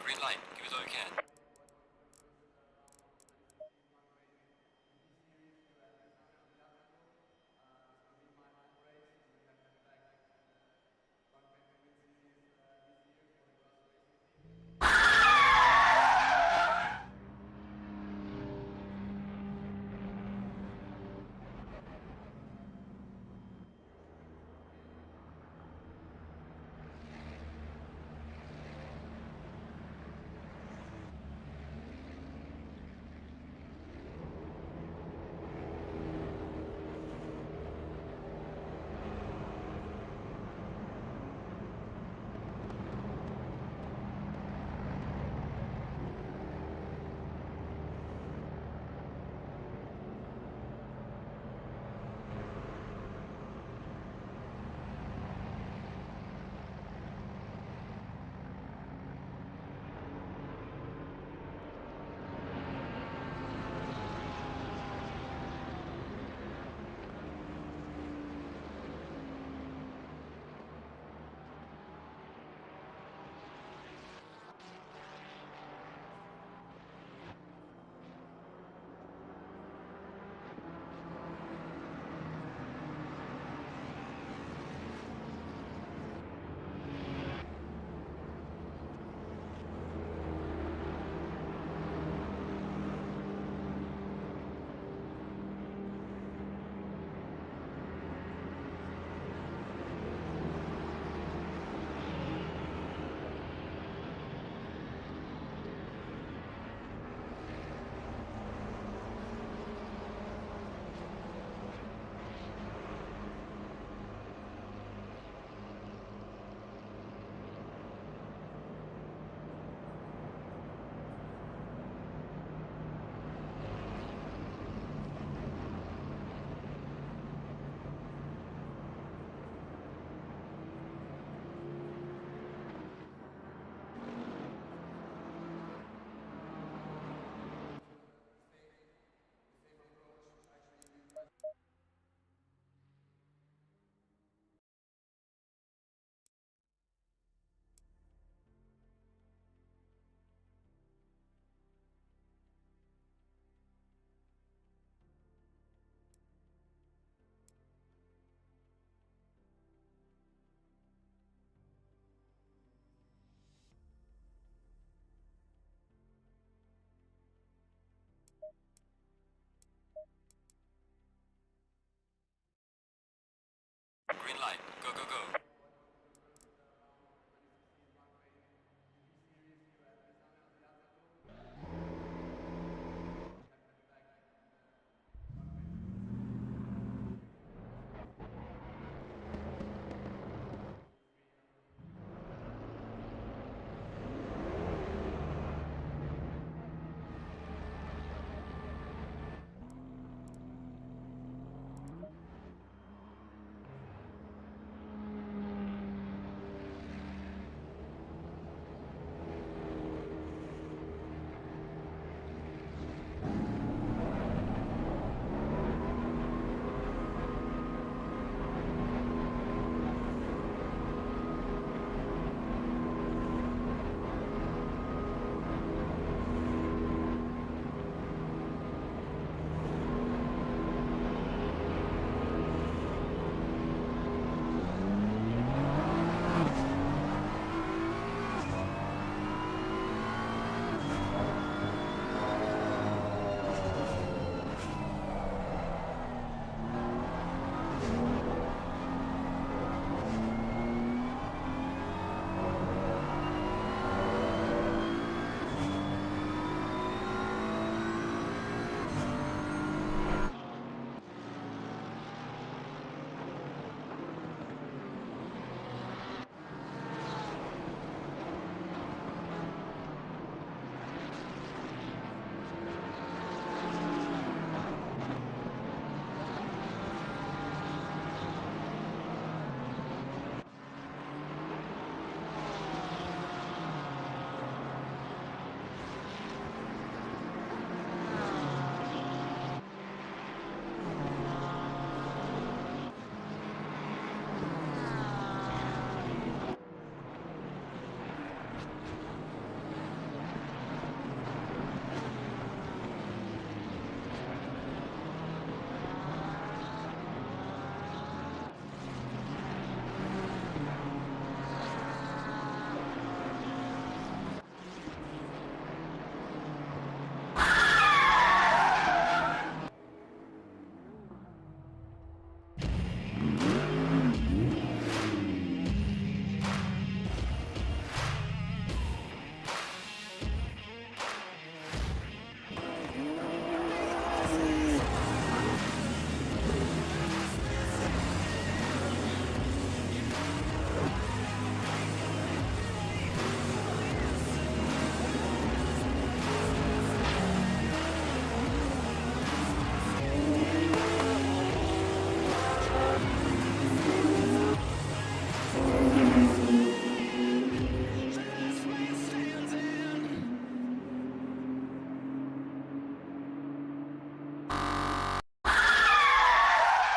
Green light. Give it all you can. Green light. Go, go, go.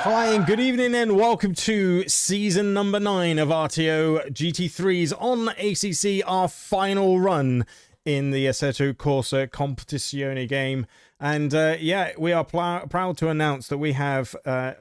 Hi and good evening and welcome to season number 9 of RTO GT3's on ACC, our final run in the Assetto Corsa Competitzione game. And yeah, we are proud to announce that we have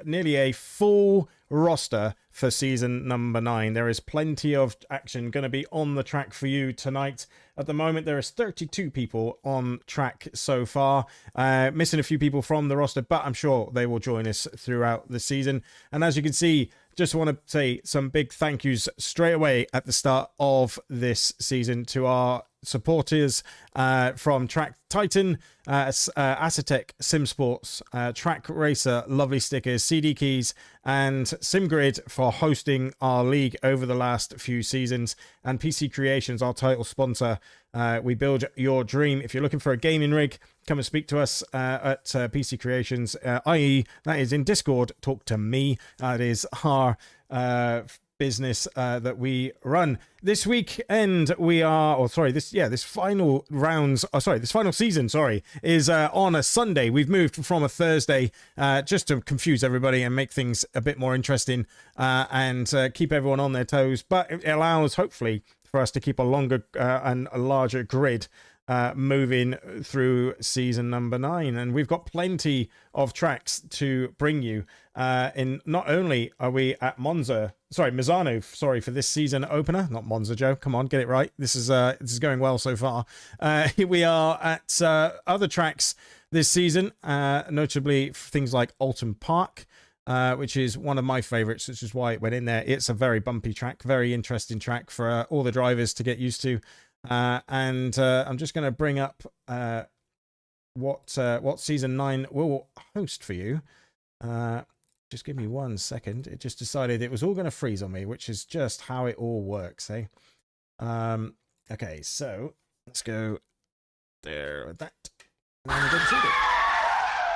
nearly a full roster for season number 9. There is plenty of action going to be on the track for you tonight. At the moment, there is 32 people on track so far. Missing a few people from the roster, but I'm sure they will join us throughout the season. And as you can see, just want to say some big thank yous straight away at the start of this season to our supporters from Track Titan, Assetto, SimSports, Track Racer, lovely stickers, CD Keys, and SimGrid for hosting our league over the last few seasons, and PC Creations, our title sponsor. We build your dream. If you're looking for a gaming rig, come and speak to us at PC Creations, i.e. that is in Discord. Talk to me. That is our business that we run. This weekend we are, this final season, is on a Sunday. We've moved from a Thursday just to confuse everybody and make things a bit more interesting and keep everyone on their toes, but it allows hopefully for us to keep a longer and a larger grid moving through season number 9, and we've got plenty of tracks to bring you. In not only are we at Misano for this season opener, not Monza, Joe. Come on, get it right. This is going well so far. We are at other tracks this season, notably things like Alton Park, which is one of my favorites, which is why it went in there. It's a very bumpy track, very interesting track for all the drivers to get used to. And I'm just going to bring up what season 9 will host for you. Just give me 1 second. It just decided it was all going to freeze on me, which is just how it all works, eh? Okay, so let's go there with that. And we're going to see it.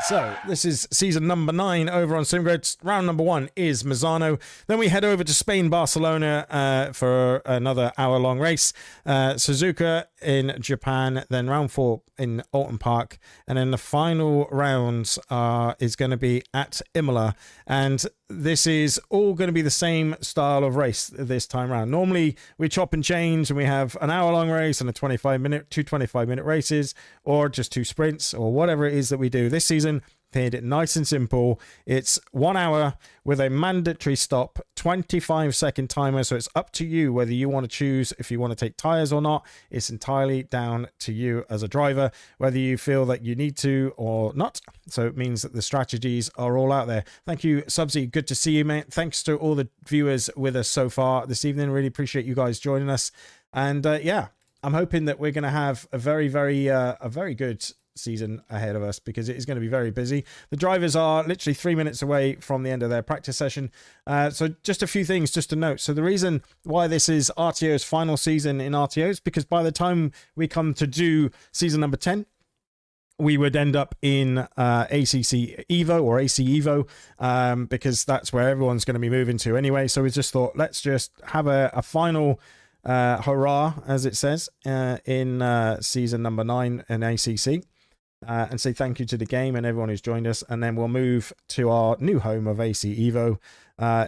So, this is season number 9 over on SimGrid. Round number 1 is Misano. Then we head over to Spain, Barcelona for another hour-long race. Suzuka in Japan, then round 4 in Alton Park. And then the final rounds is going to be at Imola. And this is all going to be the same style of race this time around. Normally, we chop and change and we have an hour-long race and two 25-minute races, or just 2 sprints, or whatever it is that we do. This season, made it nice and simple. It's 1 hour with a mandatory stop, 25-second timer. So it's up to you whether you want to choose if you want to take tires or not. It's entirely down to you as a driver, whether you feel that you need to or not. So it means that the strategies are all out there. Thank you, Subsy. Good to see you, mate. Thanks to all the viewers with us so far this evening. Really appreciate you guys joining us. And yeah, I'm hoping that we're going to have a very good season ahead of us, because it is going to be very busy. The drivers are literally 3 minutes away from the end of their practice session. So just a few things just to note. So the reason why this is RTO's final season in RTO is because by the time we come to do season number 10, we would end up in ACC Evo or AC Evo, because that's where everyone's going to be moving to anyway. So we just thought, let's just have a final hurrah, as it says, in season number 9 in ACC. And say thank you to the game and everyone who's joined us. And then we'll move to our new home of AC Evo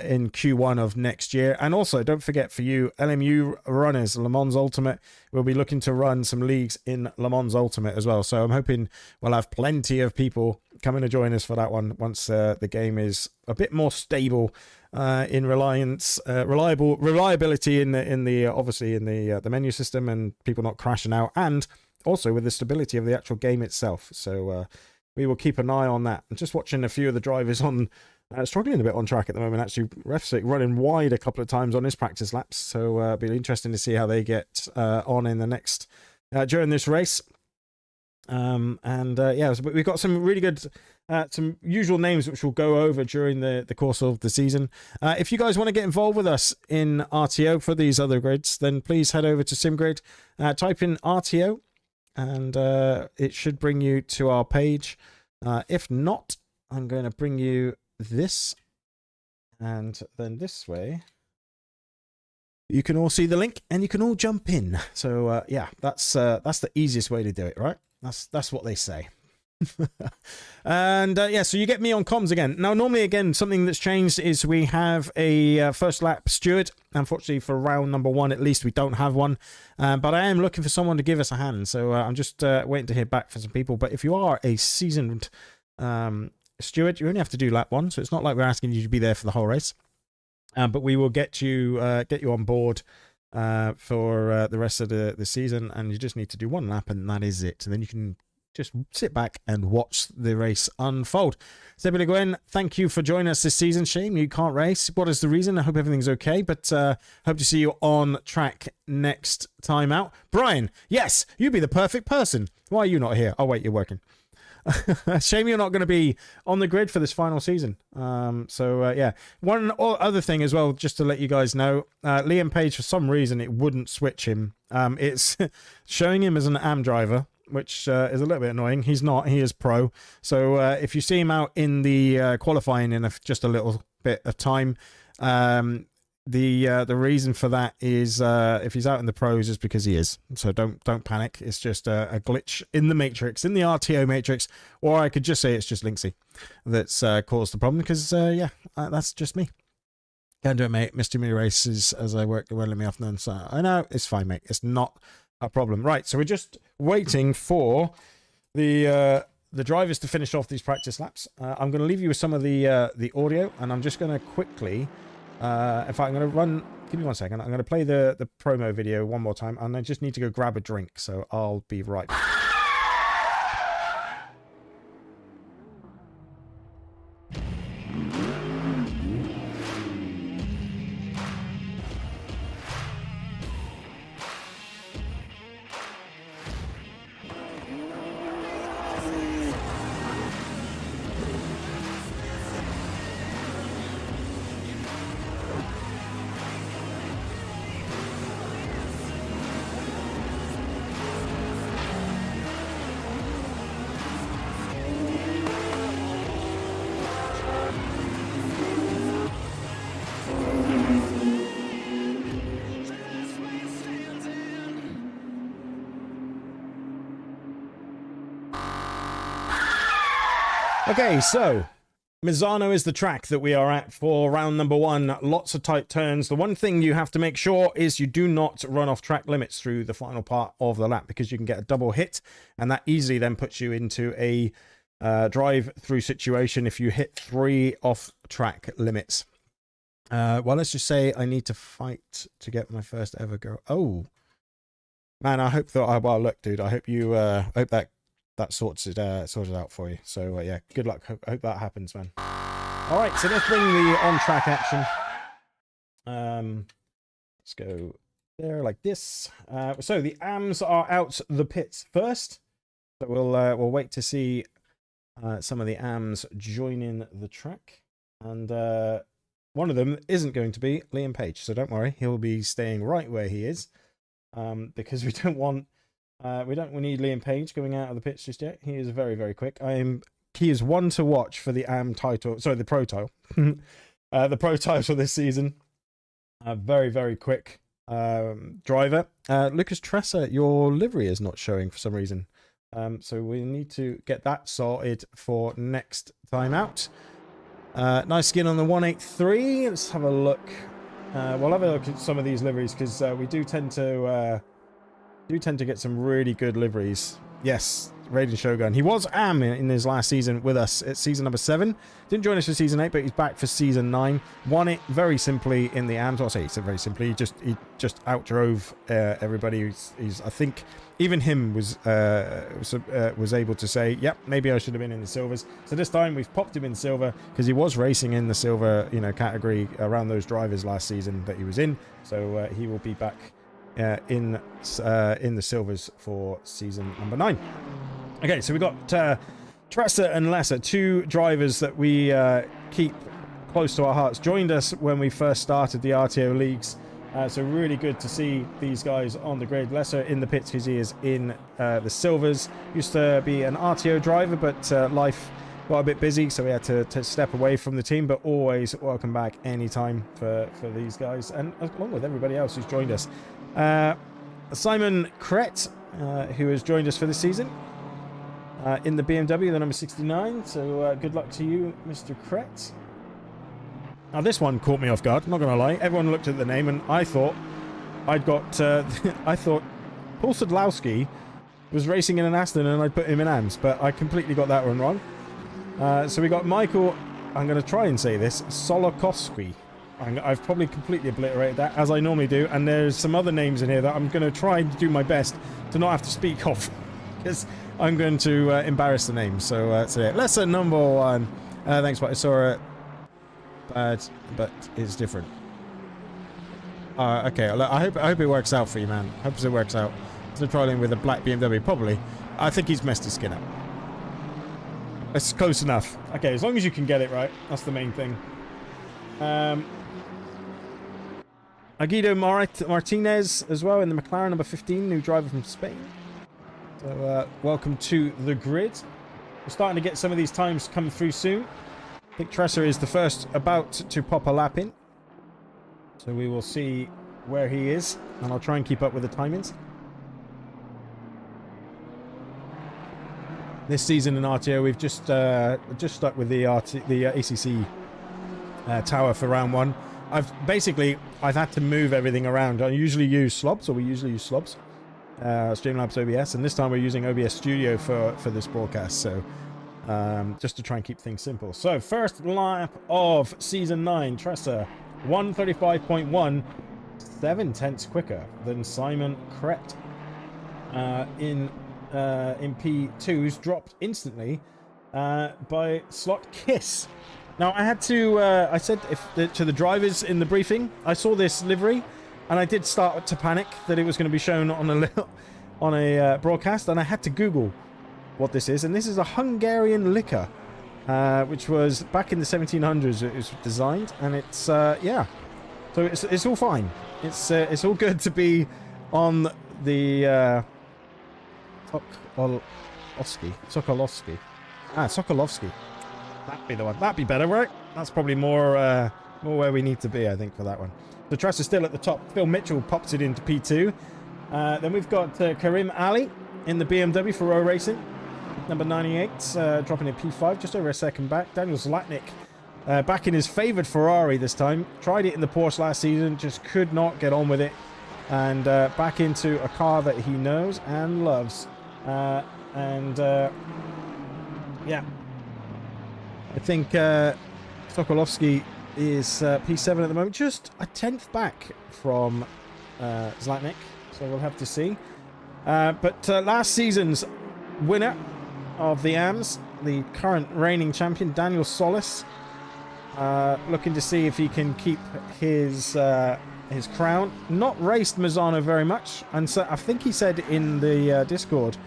in Q1 of next year. And also, don't forget, for you LMU runners, Le Mans Ultimate, we'll be looking to run some leagues in Le Mans Ultimate as well. So I'm hoping we'll have plenty of people coming to join us for that one once the game is a bit more stable in reliability in the obviously in the menu system, and people not crashing out, and also with the stability of the actual game itself. So we will keep an eye on that. And just watching a few of the drivers on struggling a bit on track at the moment. Actually, Refsick running wide a couple of times on his practice laps. So it'll be interesting to see how they get on in the next during this race. Yeah, so we've got some really good some usual names which we'll go over during the course of the season. If you guys want to get involved with us in RTO for these other grids, then please head over to SimGrid, type in RTO, and it should bring you to our page. If not, I'm going to bring you this, and then this way you can all see the link and you can all jump in. So yeah, that's the easiest way to do it, right? That's what they say. And yeah, so you get me on comms again. Now, normally, again, something that's changed is we have a first lap steward. Unfortunately, for round number 1, at least, we don't have one. But I am looking for someone to give us a hand. So I'm just waiting to hear back from some people. But if you are a seasoned steward, you only have to do lap 1. So it's not like we're asking you to be there for the whole race. But we will get you on board for the rest of the season. And you just need to do 1 lap, and that is it. And then you can just sit back and watch the race unfold. Sebile Gwen, thank you for joining us this season. Shame you can't race. What is the reason? I hope everything's okay, but hope to see you on track next time out. Brian, yes, you'd be the perfect person. Why are you not here? Oh, wait, you're working. Shame you're not going to be on the grid for this final season. Yeah. One other thing as well, just to let you guys know, Liam Page, for some reason, it wouldn't switch him. It's showing him as an AM driver, which is a little bit annoying. He's not. He is pro. So if you see him out in the qualifying in just a little bit of time, the reason for that is if he's out in the pros is because he is. So don't panic. It's just a glitch in the matrix, in the RTO matrix, or I could just say it's just Linksy that's caused the problem. Because that's just me. Can't do it, mate. Missed too many races as I work well in the afternoon. So I know it's fine, mate. It's not a problem. Right, so we're just waiting for the drivers to finish off these practice laps. I'm going to leave you with some of the audio, and I'm just going to quickly, in fact, I'm going to run. Give me 1 second. I'm going to play the promo video one more time, and I just need to go grab a drink. So I'll be right back. Okay, so Misano is the track that we are at for round number 1. Lots of tight turns. The one thing you have to make sure is you do not run off track limits through the final part of the lap, because you can get a double hit, and that easily then puts you into a drive-through situation if you hit 3 off-track limits. Well, let's just say I need to fight to get my first ever go. Oh, man, I hope that. Well, look, dude, I hope you hope that sorts it out for you. So yeah, good luck. Hope that happens, man. All right, so let's bring the on-track action. Let's go there like this. So the AMs are out the pits first. So we'll wait to see some of the AMs join in the track, and one of them isn't going to be Liam Page. So don't worry, he'll be staying right where he is, because we don't want. We need Liam Page going out of the pits just yet. He is very, very quick. He is one to watch for the AM title. Sorry, the pro title. The pro title this season. Very, very quick driver. Lucas Tressa, your livery is not showing for some reason. So we need to get that sorted for next time out. Nice skin on the 183. Let's have a look. We'll have a look at some of these liveries, because we do tend to get some really good liveries. Yes, Raiden Shogun. He was AM in his last season with us at season number 7. Didn't join us for season 8, but he's back for season 9. Won it very simply in the AMs. I'll say it's very simply. He just outdrove everybody. He's I think even him was able to say, yep, maybe I should have been in the silvers. So this time we've popped him in silver, because he was racing in the silver, category around those drivers last season that he was in. So he will be back in the silvers for season number 9. Okay, so we got Tressa and Lesser, 2 drivers that we keep close to our hearts. Joined us when we first started the RTO leagues, so really good to see these guys on the grid. Lesser in the pits because he is in the silvers. Used to be an RTO driver, but life got a bit busy, so we had to step away from the team. But always welcome back anytime for these guys, and along with everybody else who's joined us. Simon Kret, who has joined us for this season. in the BMW, the number 69. So good luck to you, Mr. Kretz. Now this one caught me off guard, not going to lie. Everyone looked at the name and I thought I'd got... I thought Paul Sadlowski was racing in an Aston and I'd put him in AMS, but I completely got that one wrong. So we got Michael, I'm going to try and say this, Solokowski. I've probably completely obliterated that, as I normally do, and there's some other names in here that I'm going to try and do my best to not have to speak of, because I'm going to embarrass the names. So that's it. Lesson number 1. Thanks, but I saw it. Bad, but it's different. Okay, I hope it works out for you, man. Hope it works out. So trolling with a black BMW, probably. I think he's messed his skin up. It's close enough. Okay, as long as you can get it right, that's the main thing. Aguido Martinez as well in the McLaren number 15, new driver from Spain. So welcome to the grid. We're starting to get some of these times come through soon. I think Tresser is the first about to pop a lap in. So we will see where he is, and I'll try and keep up with the timings. This season in RTO, we've just stuck with the ACC tower for round 1. I've had to move everything around. I usually use slobs, or we usually use slobs, Streamlabs OBS, and this time we're using OBS Studio for this broadcast. So just to try and keep things simple. So first lap of season 9, Tresser 1:35.1, 7/10 quicker than Simon Kret. In P2's dropped instantly by Slot Kiss. Now I had to I said to the drivers in the briefing, I saw this livery and I did start to panic that it was going to be shown on a broadcast, and I had to Google what this is, and this is a Hungarian liquor, which was back in the 1700s it was designed, and it's yeah, so it's all fine. It's all good to be on the Sokolowski. Sokolowski. That'd be the one. That'd be better, right? That's probably more where we need to be, I think, for that one. The Tress is still at the top. Phil Mitchell pops it into P2. Then we've got Karim Ali in the BMW for Row Racing. Number 98, dropping in P5, just over a second back. Daniel Zlatnik back in his favoured Ferrari this time. Tried it in the Porsche last season, just could not get on with it. And back into a car that he knows and loves. Yeah. I think Sokolowski is P7 at the moment, just a 10th back from Zlatnik, so we'll have to see. But last season's winner of the AMS, the current reigning champion, Daniel Solis, looking to see if he can keep his crown. Not raced Misano very much, and so I think he said in the Discord,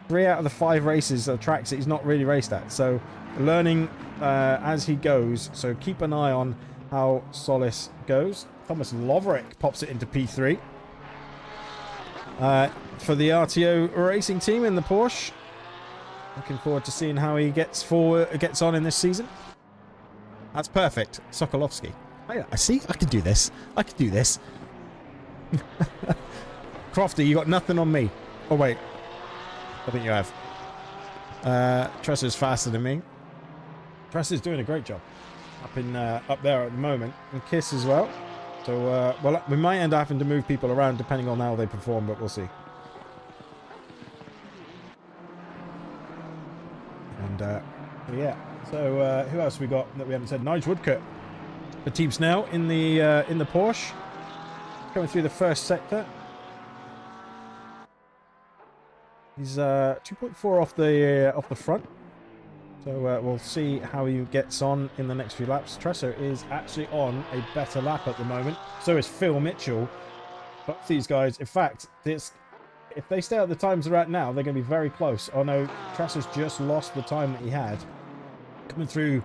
3 out of the 5 races of tracks that he's not really raced at, so learning as he goes, so keep an eye on how Solis goes. Thomas Loverick pops it into P3 for the RTO racing team in the Porsche. Looking forward to seeing how he gets on in this season. That's perfect. Sokolowski. I see. I can do this. I can do this. Crofty, you got nothing on me. Oh wait, I think you have. Tresser's faster than me. Tresser's doing a great job up there at the moment, and Kiss as well. So well, we might end up having to move people around depending on how they perform, but we'll see. And yeah. So who else we got that we haven't said? Nigel Woodcock for Team Snell in the Porsche, coming through the first sector. He's 2.4 off the front. So we'll see how he gets on in the next few laps. Tresser is actually on a better lap at the moment. So is Phil Mitchell. Both these guys, in fact, if they stay at the times they're at now, they're going to be very close. Oh no, Tresser's just lost the time that he had. Coming through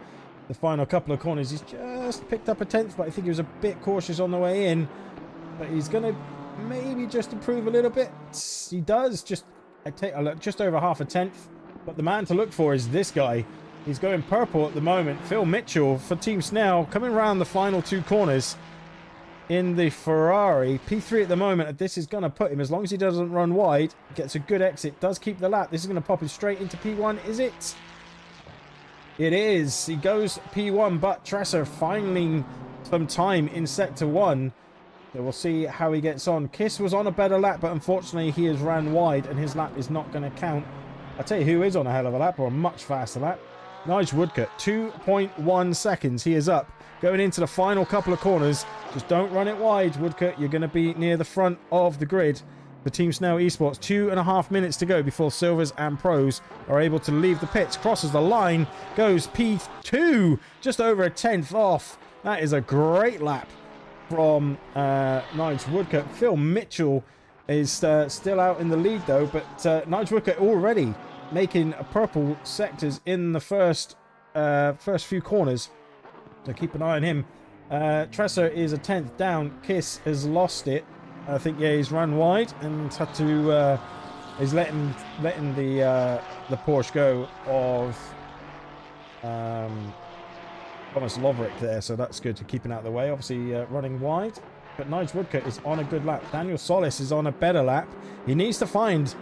the final couple of corners, he's just picked up a 10th, but I think he was a bit cautious on the way in. But he's going to maybe just improve a little bit. He does just over half a 10th. But the man to look for is this guy. He's going purple at the moment. Phil Mitchell for Team Snell, coming around the final 2 corners. in the Ferrari. P3 at the moment. This is going to put him, as long as he doesn't run wide, gets a good exit, does keep the lap. This is going to pop him straight into P1. Is it? It is. He goes P1, but Tresser finding some time in Sector 1. So we'll see how he gets on. Kiss was on a better lap, but unfortunately he has ran wide, and his lap is not going to count. I'll tell you who is on a hell of a lap, or a much faster lap. Nigel Woodcock, 2.1 seconds. He is up. Going into the final couple of corners. Just don't run it wide, Woodcock. You're going to be near the front of the grid. The Team Snell Esports, 2.5 minutes to go before Silvers and Pros are able to leave the pits. Crosses the line, goes P2, just over a tenth off. That is a great lap from Nigel Woodcock. Phil Mitchell is still out in the lead though, but Nigel Woodcock already making purple sectors in the first few corners. So keep an eye on him. Tresser is a tenth down. Kiss has lost it. I think, yeah, he's run wide and had to, he's letting the Porsche go of Thomas Loverick there, so that's good to keep him out of the way. Obviously running wide, but Nigel Woodcock is on a good lap. Daniel Solis is on a better lap. He needs to find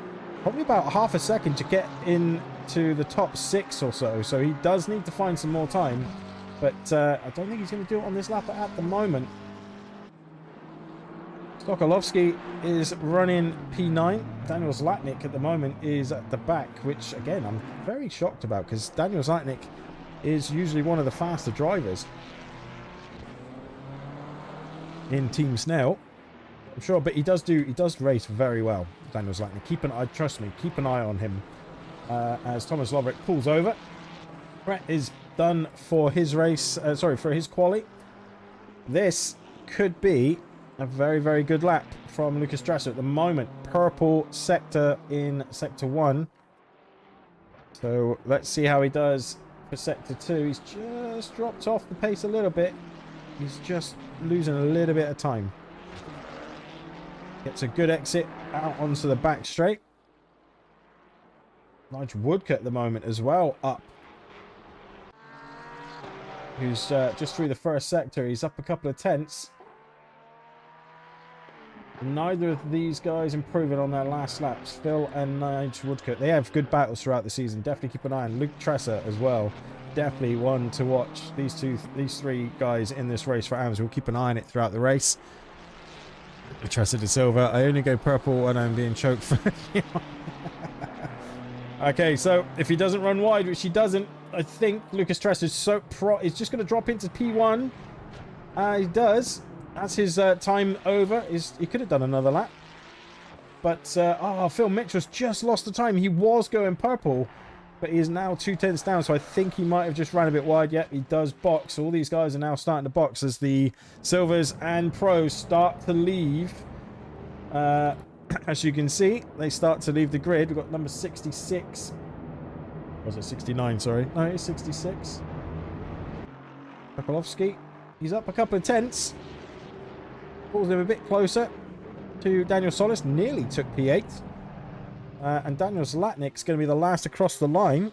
probably about half a second to get into the top 6 or so he does need to find some more time, but I don't think he's going to do it on this lap at the moment. Sokolovsky is running P9. Daniel Zlatnik at the moment is at the back, which again I'm very shocked about, because Daniel Zlatnik is usually one of the faster drivers in Team Snell. I'm sure, but he does race very well, Daniel Zlatnik. Trust me, keep an eye on him as Thomas Loverick pulls over. Brett is done for his race, for his quali. This could be a very, very good lap from Lucas Strasser at the moment. Purple sector in Sector 1. So let's see how he does for Sector 2. He's just dropped off the pace a little bit. He's just losing a little bit of time. Gets a good exit out onto the back straight. Nigel Woodcock at the moment as well up. Who's just through the first sector. He's up a couple of tenths. Neither of these guys improving on their last laps. Phil and Nigel Woodcock. They have good battles throughout the season. Definitely keep an eye on Luke Tresser as well. Definitely one to watch. These three guys in this race for AMS. We'll keep an eye on it throughout the race. Tresser de Silva. I only go purple when I'm being choked for. Okay, so if he doesn't run wide, which he doesn't, I think Lucas Tresser is just going to drop into P1. He does. That's his time over. He could have done another lap. But, Phil Mitchell's just lost the time. He was going purple, but he is now 2 tenths down, so I think he might have just ran a bit wide. Yet he does box. All these guys are now starting to box as the Silvers and Pros start to leave. As you can see, they start to leave the grid. We've got number 66. Was it 69? Sorry. No, it's 66. Sokolovsky. He's up a couple of tenths. Pulls him a bit closer to Daniel Solis. Nearly took P8. And Daniel Zlatnik's going to be the last across the line.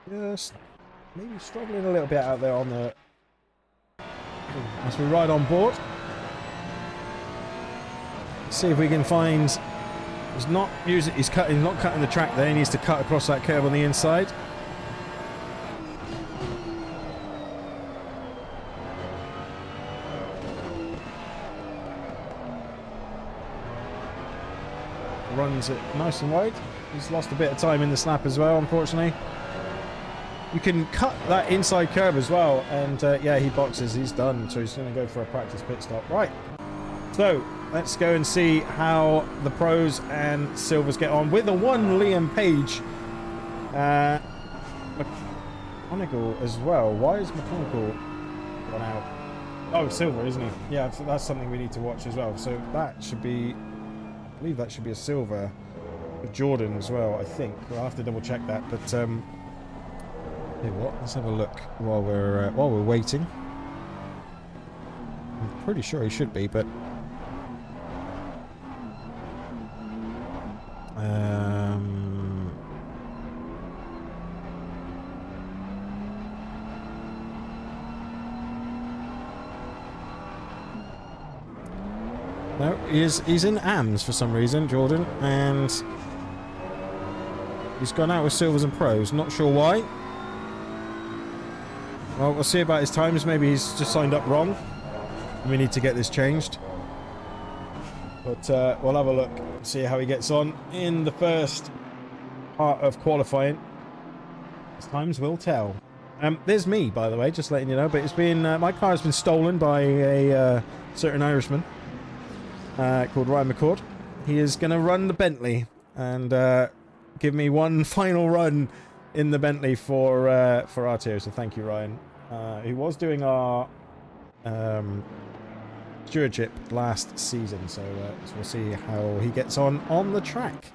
Just maybe struggling a little bit out there on the... as we ride on board. Let's see if we can find... He's not cutting the track there. He needs to cut across that curve on the inside. Runs it nice and wide. He's lost a bit of time in the snap as well, unfortunately. You can cut that inside curve as well, and yeah, he boxes. He's done, so he's going to go for a practice pit stop. Right. So let's go and see how the Pros and Silvers get on with the one Liam Page. McConaughey as well. Why is McConaughey gone out? Oh, silver, isn't he? Yeah, so that's something we need to watch as well. So that should be, I believe that should be a silver for Jordan as well, I think. We'll have to double check that, but hey, what? Let's have a look while we're waiting. I'm pretty sure he should be, but No, he's in AMs for some reason, Jordan, and he's gone out with Silvers and Pros. Not sure why. Well, we'll see about his times. Maybe he's just signed up wrong. We need to get this changed. But we'll have a look, see how he gets on in the first part of qualifying. His times will tell. There's me, by the way, just letting you know. But it's been my car has been stolen by a certain Irishman called Ryan McCord. He is going to run the Bentley and give me one final run in the Bentley for RTO. So thank you, Ryan. He was doing our stewardship last season, so we'll see how he gets on the track.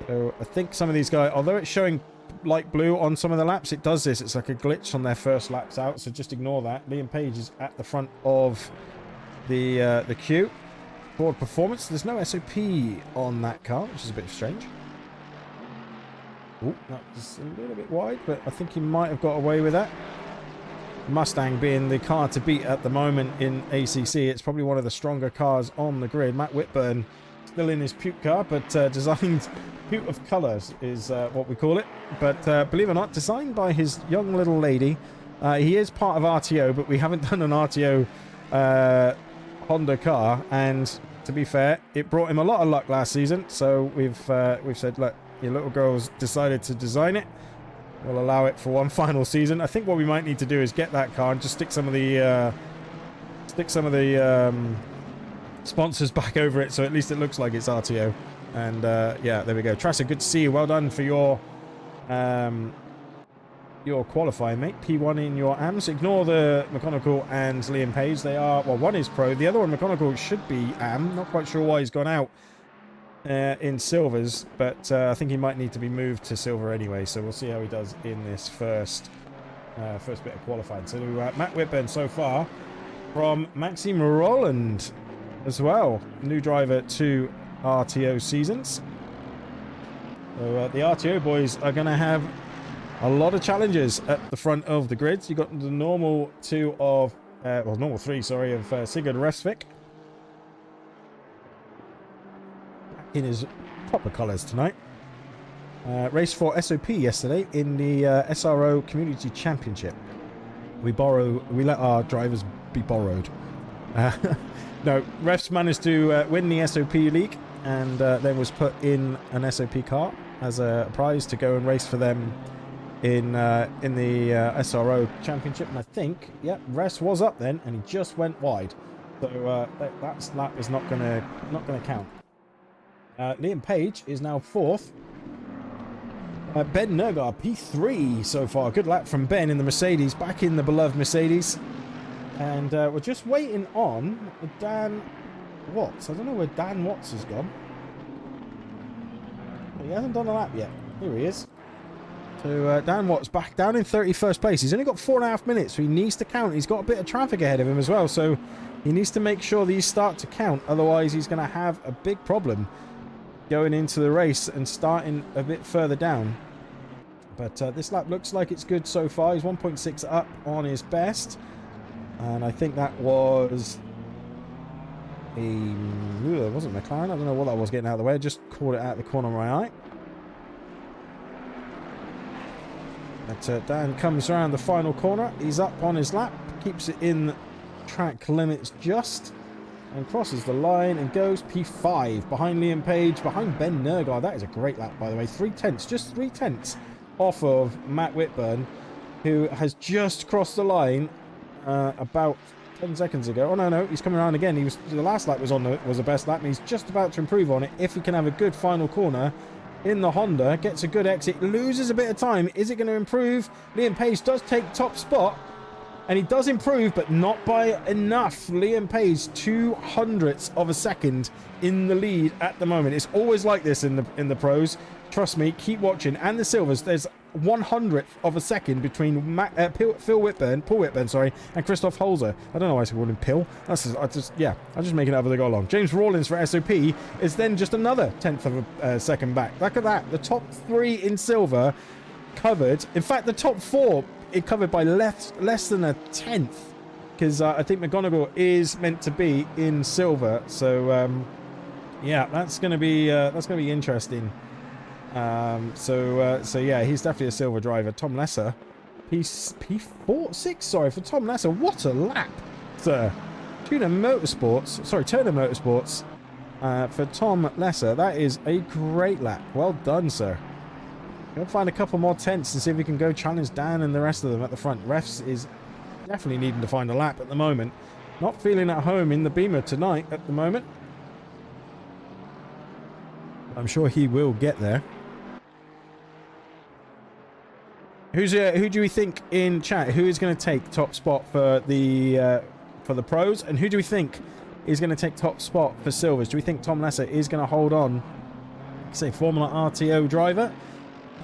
So I think some of these guys, although it's showing light blue on some of the laps, it does this. It's like a glitch on their first laps out, so just ignore that. Liam Page is at the front of the queue. Ford Performance. There's no SOP on that car, which is a bit strange. Oh, that was a little bit wide, but I think he might have got away with that. Mustang being the car to beat at the moment in ACC. It's probably one of the stronger cars on the grid. Matt Whitburn still in his puke car, but designed puke of colours is what we call it. But believe it or not, designed by his young little lady. He is part of RTO, but we haven't done an RTO Honda car. And to be fair, it brought him a lot of luck last season. So we've said, look, your little girl's decided to design it. We'll allow it for one final season. I think what we might need to do is get that car and just stick some of the sponsors back over it, so at least it looks like it's RTO. And yeah, there we go. Trassa, good to see you. Well done for your qualifying, mate. P1 in your AMS. Ignore the mechanical and Liam Page. They are, well, one is pro. The other one, mechanical, should be AM. Not quite sure why he's gone out in silvers, but I think he might need to be moved to silver anyway, so we'll see how he does in this first bit of qualifying. So Matt Whitburn so far from Maxime Roland as well, new driver to RTO Seasons. So the RTO boys are going to have a lot of challenges at the front of the grids. You've got the normal three, of Sigurd Resvik in his proper colours tonight. Race for SOP yesterday in the SRO Community Championship. We let our drivers be borrowed. No, refs managed to win the SOP league and then was put in an SOP car as a prize to go and race for them in the SRO Championship. And I think, yeah, Rest was up then and he just went wide. So that lap is not gonna count. Liam Page is now fourth. Ben Nergar, P3 so far. Good lap from Ben in the Mercedes, back in the beloved Mercedes. And we're just waiting on Dan Watts. I don't know where Dan Watts has gone. He hasn't done a lap yet. Here he is. So Dan Watts back down in 31st place. He's only got 4.5 minutes, so he needs to count. He's got a bit of traffic ahead of him as well, so he needs to make sure these start to count. Otherwise, he's going to have a big problem going into the race and starting a bit further down. But this lap looks like it's good so far. He's 1.6 up on his best. And I think that was it wasn't McLaren. I don't know what that was getting out of the way. I just caught it out of the corner of my eye. But Dan comes around the final corner. He's up on his lap. Keeps it in track limits just. And crosses the line and goes P5 behind Liam Page, behind Ben Nergar. That is a great lap, by the way. 3/10, just 3/10 off of Matt Whitburn, who has just crossed the line about 10 seconds ago. Oh no, he's coming around again. The last lap was the best lap, and he's just about to improve on it. If he can have a good final corner in the Honda, gets a good exit, loses a bit of time. Is it going to improve? Liam Page does take top spot. And he does improve, but not by enough. Liam Page, 200ths of a second in the lead at the moment. It's always like this in the pros. Trust me, keep watching. And the silvers, there's 100th of a second between Paul Whitburn, and Christoph Holzer. I don't know why I call him Pill. I'm just making it up as I go along. James Rawlins for SOP is then just another 10th of a second back. Look at that. The top three in silver covered. In fact, the top four, it covered by less than a 10th because I think McGonagall is meant to be in silver. So yeah, that's gonna be interesting. So yeah, he's definitely a silver driver. Tom Lesser, P46. Sorry for Tom Lesser. What a lap, sir. Turner Motorsports. For Tom Lesser, that is a great lap. Well done, sir. He'll find a couple more tenths and see if he can go challenge Dan and the rest of them at the front. Refs is definitely needing to find a lap at the moment. Not feeling at home in the Beamer tonight at the moment. I'm sure he will get there. Who do we think in chat? Who is going to take top spot for the pros, and who do we think is going to take top spot for silvers? Do we think Tom Lesser is going to hold on? Say Formula RTO driver,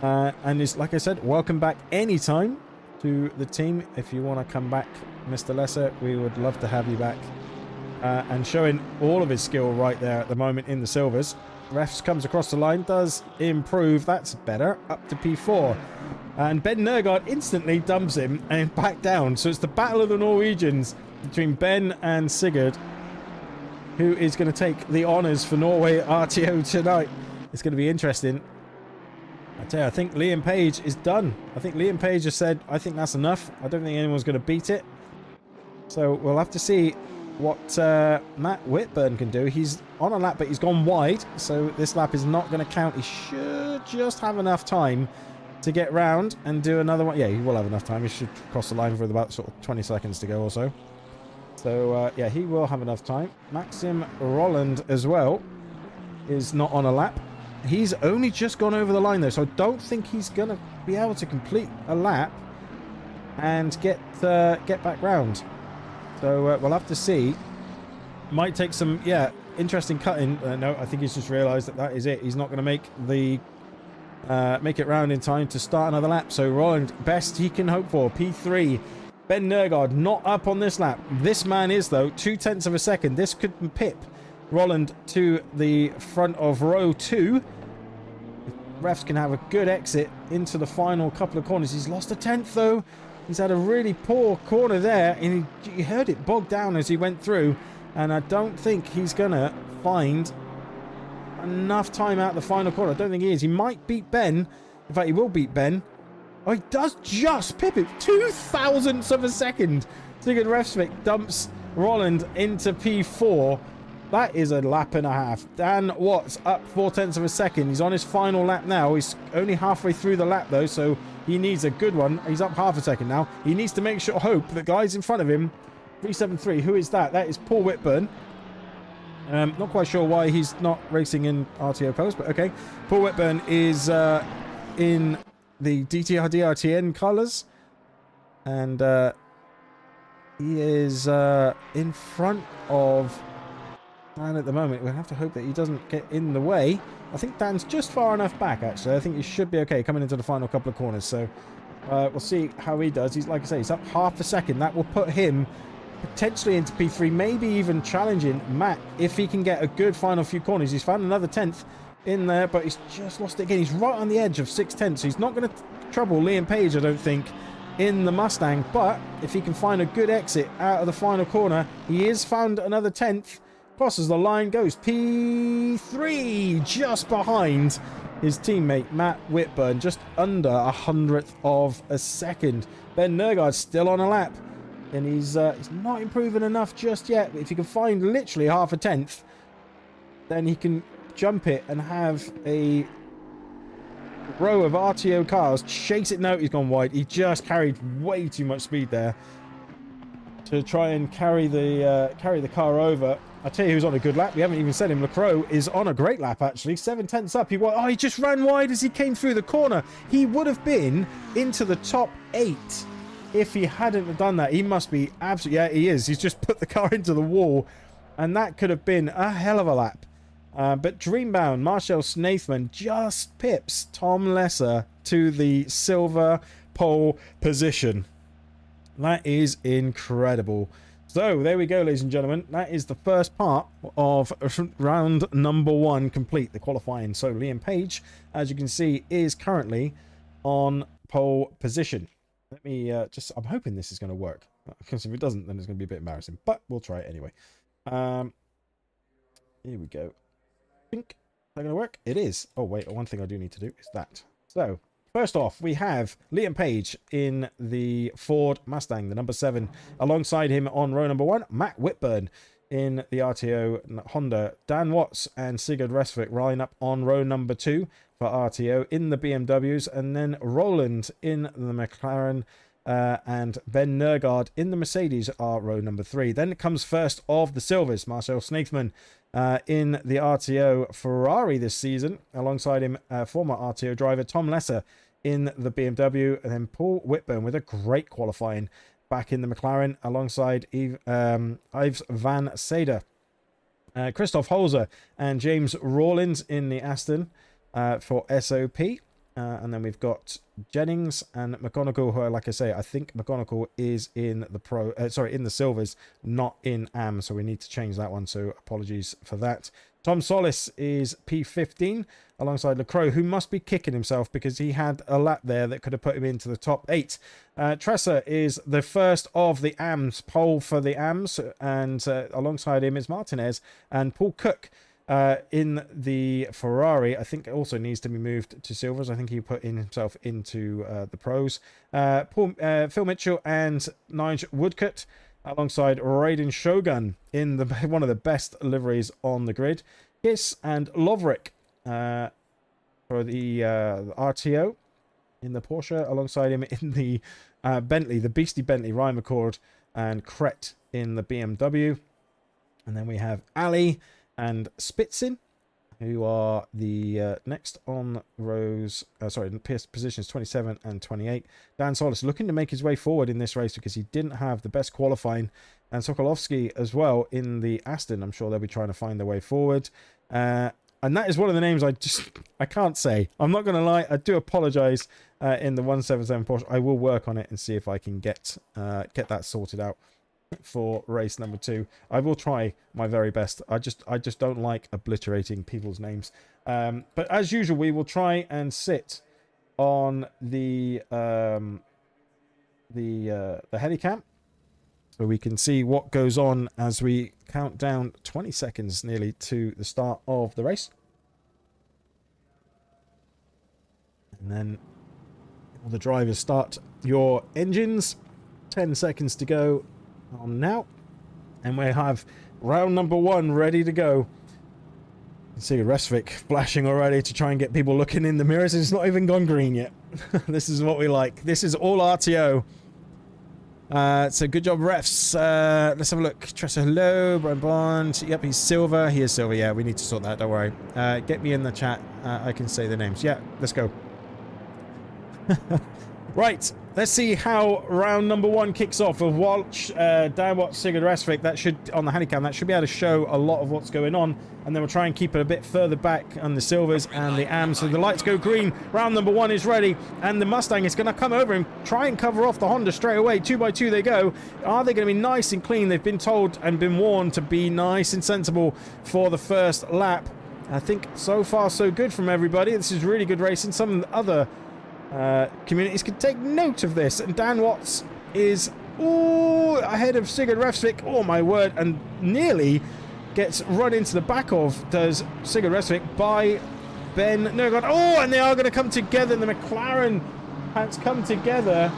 and is, like I said, welcome back anytime to the team. If you want to come back, Mr. Lesser, we would love to have you back, and showing all of his skill right there at the moment in the silvers. Refs comes across the line, does improve. That's better. Up to P4. And Ben Nergard instantly dumps him and back down. So it's the battle of the Norwegians between Ben and Sigurd, who is going to take the honours for Norway RTO tonight. It's going to be interesting. I tell you, I think Liam Page is done. I think Liam Page has said, I think that's enough. I don't think anyone's going to beat it. So we'll have to see what Matt Whitburn can do. He's on a lap, but he's gone wide. So this lap is not going to count. He should just have enough time to get round and do another one. Yeah, he will have enough time. He should cross the line with about sort of 20 seconds to go or so. So, yeah, he will have enough time. Maxim Roland as well is not on a lap. He's only just gone over the line, though, so I don't think he's going to be able to complete a lap and get back round. So, we'll have to see. Might take some, yeah, interesting cutting. No, I think he's just realised that is it. He's not going to make the... make it round in time to start another lap. So Roland, best he can hope for, P3. Ben Nergard not up on this lap. This man is, though, 0.2 of a second. This could pip Roland to the front of row 2. Refs can have a good exit into the final couple of corners. He's lost a tenth, though. He's had a really poor corner there, and you heard it bog down as he went through, and I don't think he's gonna find enough time out the final corner. I don't think he is. He might beat Ben. In fact, he will beat Ben. Oh, he does just pip it. 0.02 of a second. Sigurd Refsvik dumps Roland into P4. That is a lap and a half. Dan Watts up 0.4 of a second. He's on his final lap now. He's only halfway through the lap, though, so he needs a good one. He's up half a second now. He needs to make sure, hope that guys in front of him, 373, who is that? That is Paul Whitburn. Not quite sure why he's not racing in RTO colours, but okay. Paul Whitburn is in the DTR DRTN colours, and he is in front of Dan at the moment. We'll have to hope that he doesn't get in the way. I think Dan's just far enough back, actually. I think he should be okay coming into the final couple of corners. So we'll see how he does. He's, like I say, he's up half a second. That will put him potentially into P3, maybe even challenging Matt if he can get a good final few corners. He's found another 10th in there, but he's just lost it again. He's right on the edge of 6/10, so he's not going to trouble Liam Page, I don't think, in the Mustang. But if he can find a good exit out of the final corner, he is found another 10th. Crosses the line, goes P3, just behind his teammate Matt Whitburn, just under 100th of a second. Ben Nergard still on a lap, and he's not improving enough just yet. But if he can find literally half a 10th, then he can jump it and have a row of RTO cars chase it. No, he's gone wide. He just carried way too much speed there to try and carry the car over. I tell you who's on a good lap. We haven't even said him. Lacroix is on a great lap, actually. 7/10 up. He just ran wide as he came through the corner. He would have been into the top 8 if he hadn't done that. He must be absolutely... Yeah, he is. He's just put the car into the wall, and that could have been a hell of a lap. But Dreambound, Marshall Snaithman just pips Tom Lesser to the silver pole position. That is incredible. So, there we go, ladies and gentlemen. That is the first part of round number 1 complete, the qualifying. So, Liam Page, as you can see, is currently on pole position. Let me I'm hoping this is going to work. Because if it doesn't, then it's going to be a bit embarrassing. But we'll try it anyway. Here we go. Think that going to work? It is. Oh, wait. One thing I do need to do is that. So, first off, we have Liam Page in the Ford Mustang, the number 7. Alongside him on row number 1, Matt Whitburn in the RTO Honda. Dan Watts and Sigurd Resvik line up on row number 2 for RTO in the BMWs. And then Roland in the McLaren. And Ben Nergard in the Mercedes are row number 3. Then it comes first of the Silvers, Marcel Sneekman in the RTO Ferrari this season. Alongside him, former RTO driver Tom Lesser in the BMW. And then Paul Whitburn with a great qualifying back in the McLaren alongside Yves Van Seder. Christoph Holzer and James Rawlins in the Aston for SOP. And then we've got Jennings and McGonigal, who, like I say, I think McGonigal is in the in the Silvers, not in AM, so we need to change that one, so apologies for that. Tom Solis is P15 alongside Lecroix, who must be kicking himself because he had a lap there that could have put him into the top 8. Tressa is the first of the AMs, pole for the AMs, and alongside him is Martinez and Paul Cook. In the Ferrari, I think it also needs to be moved to Silvers. I think he put himself into the pros. Phil Mitchell and Nigel Woodcutt alongside Raiden Shogun in the one of the best liveries on the grid. Kiss and Lovric for the RTO in the Porsche. Alongside him in the Bentley, the beastie Bentley, Ryan McCord and Kret in the BMW. And then we have Ali and Spitzin, who are the next on rows, positions 27 and 28. Dan Solis looking to make his way forward in this race because he didn't have the best qualifying. And Sokolovsky as well in the Aston. I'm sure they'll be trying to find their way forward. And that is one of the names I can't say. I'm not going to lie. I do apologise in the 177 Porsche. I will work on it and see if I can get that sorted out for race number 2. I will try my very best. I just don't like obliterating people's names. But as usual, we will try and sit on the helicam so we can see what goes on as we count down 20 seconds nearly to the start of the race. And then all the drivers start your engines. 10 seconds to go on now, and we have round number 1 ready to go. You can see Resvik flashing already to try and get people looking in the mirrors. It's not even gone green yet. This is what we like. This is all RTO. So good job, refs. Let's have a look. Tressa, hello. Brian Bond. Yep, he's silver. He is silver. Yeah, we need to sort that. Don't worry. Get me in the chat. I can say the names. Yeah, let's go. Right, let's see how round number 1 kicks off. We'll watch Dan Watts, Sigurd Resvik. That should, on the handicap, that should be able to show a lot of what's going on. And then we'll try and keep it a bit further back on the Silvers and the AMs. So the lights go green. Round number 1 is ready. And the Mustang is going to come over and try and cover off the Honda straight away. 2 by 2 they go. Are they going to be nice and clean? They've been told and been warned to be nice and sensible for the first lap. I think so far so good from everybody. This is really good racing. Some other communities can take note of this, and Dan Watts is ahead of Sigurd Resvik. Oh my word, and nearly gets run into the back of does Sigurd Resvik by Ben Nergard. Oh, and they are going to come together. The McLaren has come together.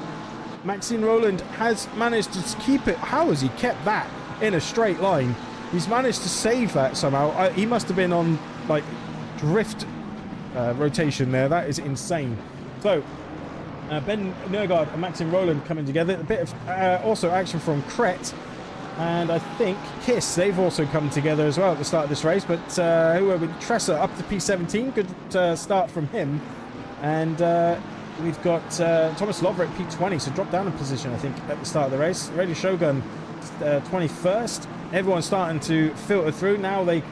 Maxime Roland has managed to keep it. How has he kept that in a straight line? He's managed to save that somehow. He must have been on like drift rotation there. That is insane. So, Ben Nergard and Maxim Roland coming together. A bit of also action from Kret. And I think Kiss, they've also come together as well at the start of this race. But who are we? Tressa up to P17. Good start from him. And we've got Thomas Lovric P20. So drop down a position, I think, at the start of the race. Radio Shogun 21st. Everyone's starting to filter through. Now they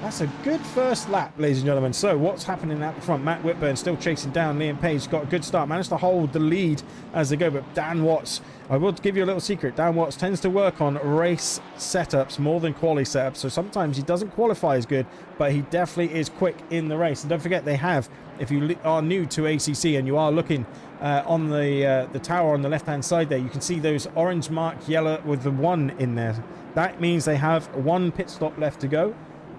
That's a good first lap, ladies and gentlemen. So what's happening at the front? Matt Whitburn still chasing down Liam Page. Got a good start. Managed to hold the lead as they go. But Dan Watts, I will give you a little secret. Dan Watts tends to work on race setups more than quali setups. So sometimes he doesn't qualify as good, but he definitely is quick in the race. And don't forget, they have, if you are new to ACC and you are looking on the tower on the left-hand side there, you can see those orange marked yellow with the 1 in there. That means they have 1 pit stop left to go.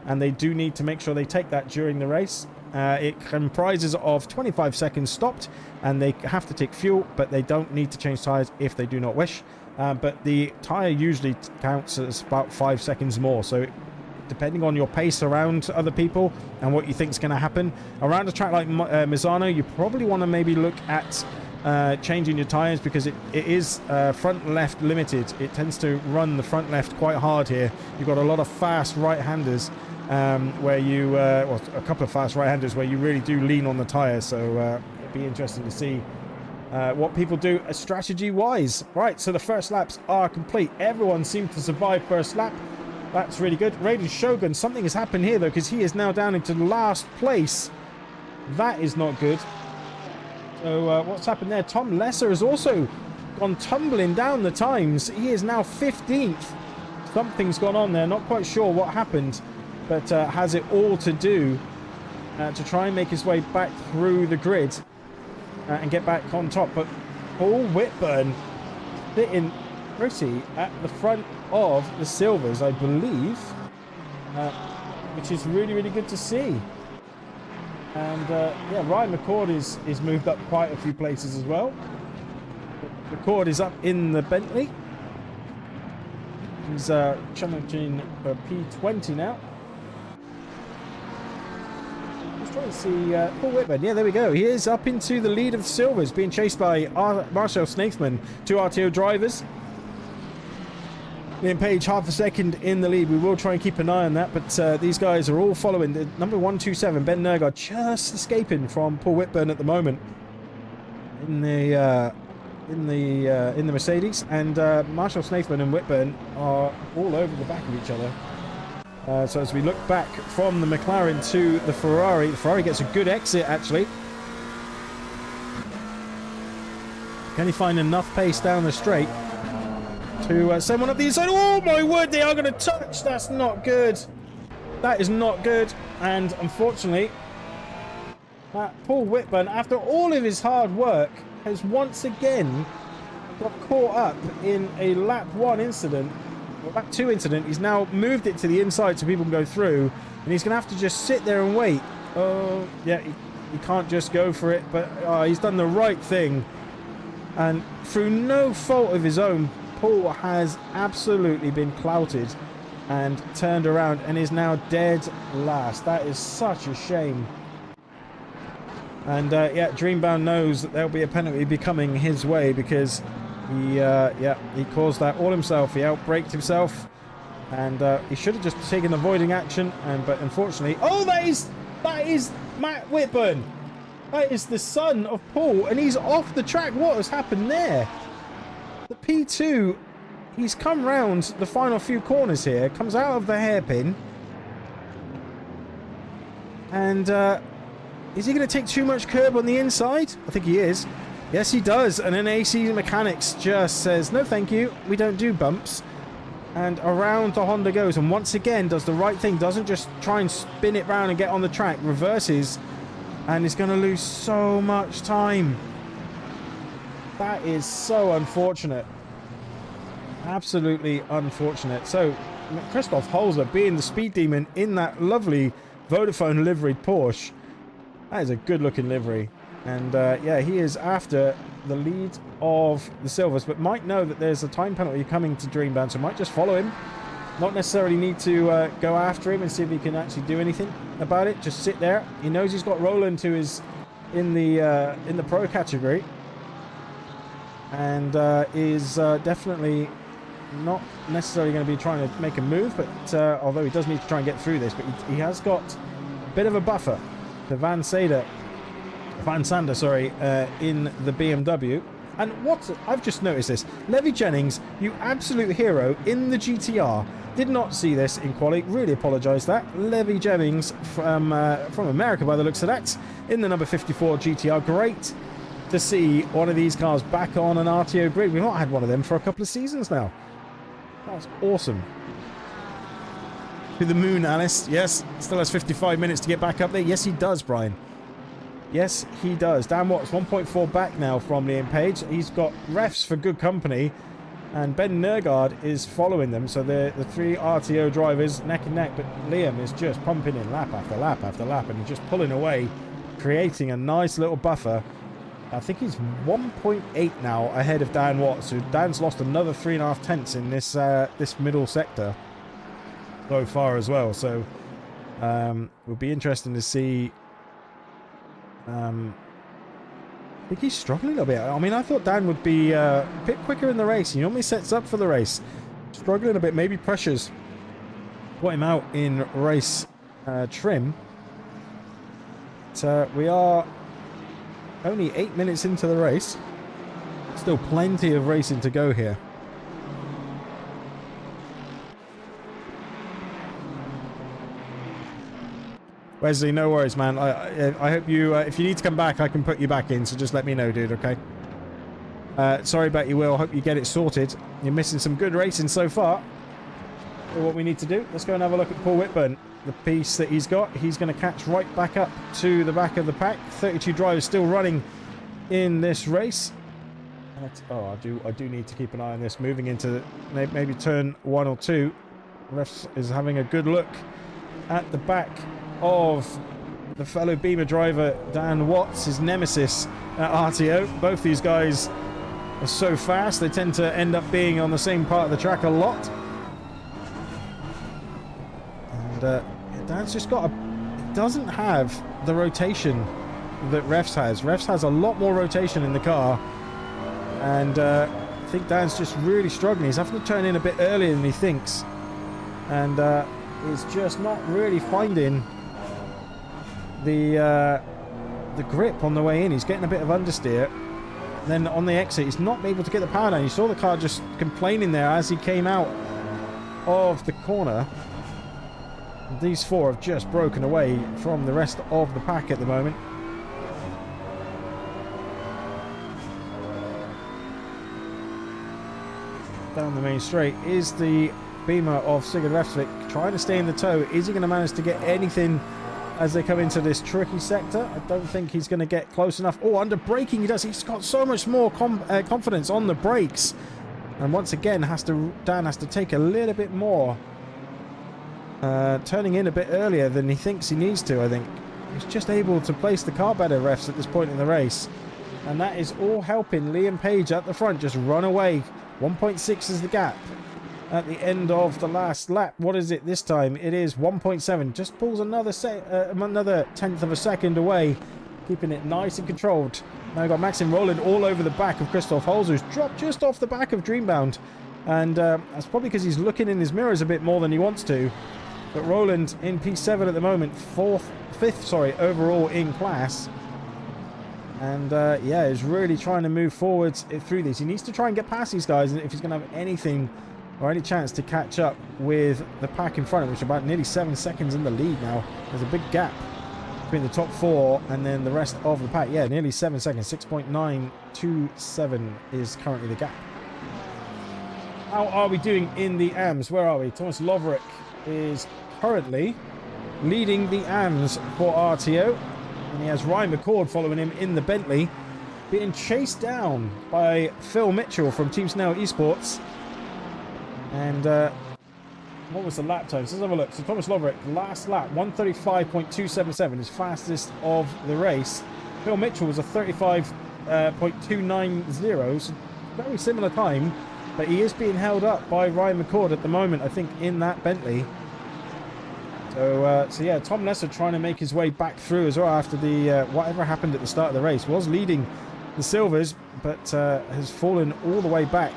And they do need to make sure they take that during the race. It comprises of 25 seconds stopped, and they have to take fuel, but they don't need to change tyres if they do not wish. But the tyre usually counts as about 5 seconds more. So depending on your pace around other people and what you think is going to happen around a track like Misano, you probably want to maybe look at changing your tyres, because it is front left limited. It tends to run the front left quite hard here. You've got a lot of fast right-handers where you well, a couple of fast right-handers where you really do lean on the tyres. So it'd be interesting to see what people do strategy wise. Right, so the first laps are complete. Everyone seemed to survive first lap. That's really good. Raiden Shogun, something has happened here though, because he is now down into last place. That is not good. So what's happened there? Tom Lesser has also gone tumbling down the times. He is now 15th. Something's gone on there. Not quite sure what happened, but has it all to do to try and make his way back through the grid and get back on top. But Paul Whitburn sitting pretty at the front of the Silvers, I believe, which is really, really good to see. And yeah, Ryan McCord is moved up quite a few places as well. McCord is up in the Bentley. He's challenging for P20 now. Let's try to see Paul Whitburn. Yeah, there we go. He is up into the lead of the Silvers, being chased by Marcel Snakesman, 2 RTO drivers. Liam Page half a second in the lead. We will try and keep an eye on that, but these guys are all following. The number 127, Ben Nergard, just escaping from Paul Whitburn at the moment in the Mercedes, and Marshall Snaithman and Whitburn are all over the back of each other. So as we look back from the McLaren to the Ferrari gets a good exit actually. Can he find enough pace down the straight to send one up the inside? Oh my word, they are going to touch. That's not good. That is not good. And unfortunately, Paul Whitburn, after all of his hard work, has once again got caught up in a lap 1 incident, or lap 2 incident. He's now moved it to the inside so people can go through, and he's going to have to just sit there and wait. Oh, yeah, he can't just go for it, but he's done the right thing. And through no fault of his own, Paul has absolutely been clouted and turned around and is now dead last. That is such a shame. And yeah, Dreambound knows that there'll be a penalty coming his way, because he caused that all himself. He outbraked himself, and he should have just taken avoiding action. But unfortunately, oh, that is Matt Whitburn. That is the son of Paul, and he's off the track. What has happened there? The P2, he's come round the final few corners here, comes out of the hairpin, and is he going to take too much curb on the inside? I think he is. Yes, he does. And then AC Mechanics just says, no thank you, we don't do bumps. And around the Honda goes, and once again does the right thing, doesn't just try and spin it round and get on the track, reverses, and is going to lose so much time. That is so unfortunate. Absolutely unfortunate. So Christoph Holzer, being the speed demon in that lovely Vodafone liveried Porsche, that is a good looking livery. And yeah, he is after the lead of the Silvers, but might know that there's a time penalty coming to Dreambound, so might just follow him. Not necessarily need to go after him and see if he can actually do anything about it. Just sit there. He knows he's got Roland to his in the pro category, and is definitely not necessarily going to be trying to make a move, but although he does need to try and get through this, but he has got a bit of a buffer to Van Sander, in the BMW. And what I've just noticed this, Levy Jennings, you absolute hero in the GTR, did not see this in quali. Really apologise that. Levy Jennings from America by the looks of that in the number 54 GTR. Great to see one of these cars back on an RTO grid. We've not had one of them for a couple of seasons now. That's awesome. To the moon, Alice. Yes, still has 55 minutes to get back up there. Yes, he does, Brian. Yes, he does. Dan Watts, 1.4 back now from Liam Page. He's got refs for good company, and Ben Nergard is following them. So the three RTO drivers neck and neck, but Liam is just pumping in lap after lap after lap, and he's just pulling away, creating a nice little buffer. I think he's 1.8 now ahead of Dan Watts. So Dan's lost another 3.5 tenths in this this middle sector so far as well. So will be interesting to see. I think he's struggling a little bit. I mean, I thought Dan would be a bit quicker in the race. He normally sets up for the race. Struggling a bit, maybe pressures got him out in race trim. But we are only 8 minutes into the race. Still plenty of racing to go here. Wesley, no worries, man. I hope you, if you need to come back, I can put you back in, so just let me know, dude, okay? Sorry about you, Will. Hope you get it sorted. You're missing some good racing so far. So what we need to do, let's go and have a look at Paul Whitburn. The piece that he's got, he's going to catch right back up to the back of the pack. 32 drivers still running in this race. Oh, I do need to keep an eye on this. Moving into maybe turn 1 or 2. Refs is having a good look at the back of the fellow Beamer driver Dan Watts, his nemesis at RTO. Both these guys are so fast, they tend to end up being on the same part of the track a lot. And Dan's just got it doesn't have the rotation that Refs has. Refs has a lot more rotation in the car, and I think Dan's just really struggling. He's having to turn in a bit earlier than he thinks, and is just not really finding the grip on the way in. He's getting a bit of understeer. Then on the exit, he's not able to get the power down. You saw the car just complaining there as he came out of the corner. These four have just broken away from the rest of the pack at the moment. Down the main straight is the Beamer of Sigurd Refsvik, trying to stay in the tow. Is he going to manage to get anything as they come into this tricky sector? I don't think he's going to get close enough. Oh, under braking he does. He's got so much more confidence on the brakes. And once again, Dan has to take a little bit more. Turning in a bit earlier than he thinks he needs to, I think. He's just able to place the car better, Refs, at this point in the race. And that is all helping Liam Page at the front just run away. 1.6 is the gap at the end of the last lap. What is it this time? It is 1.7. Just pulls another tenth of a second away, keeping it nice and controlled. Now we've got Maxim Roland all over the back of Christoph Holz, who's dropped just off the back of Dreambound. And that's probably because he's looking in his mirrors a bit more than he wants to. But Roland in P7 at the moment, fifth overall in class. And yeah, is really trying to move forwards through these. He needs to try and get past these guys if he's going to have anything or any chance to catch up with the pack in front of him, which is about nearly 7 seconds in the lead now. There's a big gap between the top four and then the rest of the pack. Yeah, nearly 7 seconds. 6.927 is currently the gap. How are we doing in the AMS? Where are we? Thomas Loverick is currently leading the AMS for RTO. And he has Ryan McCord following him in the Bentley, being chased down by Phil Mitchell from Team Snell Esports. And what was the lap time? So let's have a look. So Thomas Loverick, last lap, 135.277, his fastest of the race. Phil Mitchell was a 35.290, so very similar time. But he is being held up by Ryan McCord at the moment, I think, in that Bentley. So yeah, Tom Lesser trying to make his way back through as well after the whatever happened at the start of the race. Was leading the Silvers, but has fallen all the way back.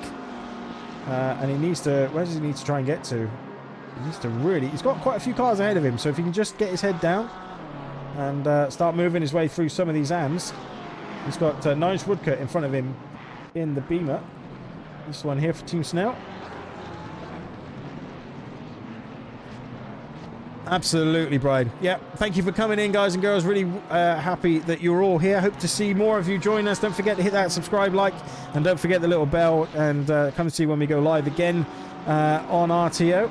And he needs to, where does he need to try and get to? He needs to really, he's got quite a few cars ahead of him, so if he can just get his head down and start moving his way through some of these AMs. He's got Nigel Woodcote in front of him in the Beamer. This one here for Team Snell. Absolutely, Brian. Yeah, thank you for coming in, guys and girls. Really happy that you're all here. Hope to see more of you join us. Don't forget to hit that subscribe, like, and don't forget the little bell, and come see when we go live again on RTO.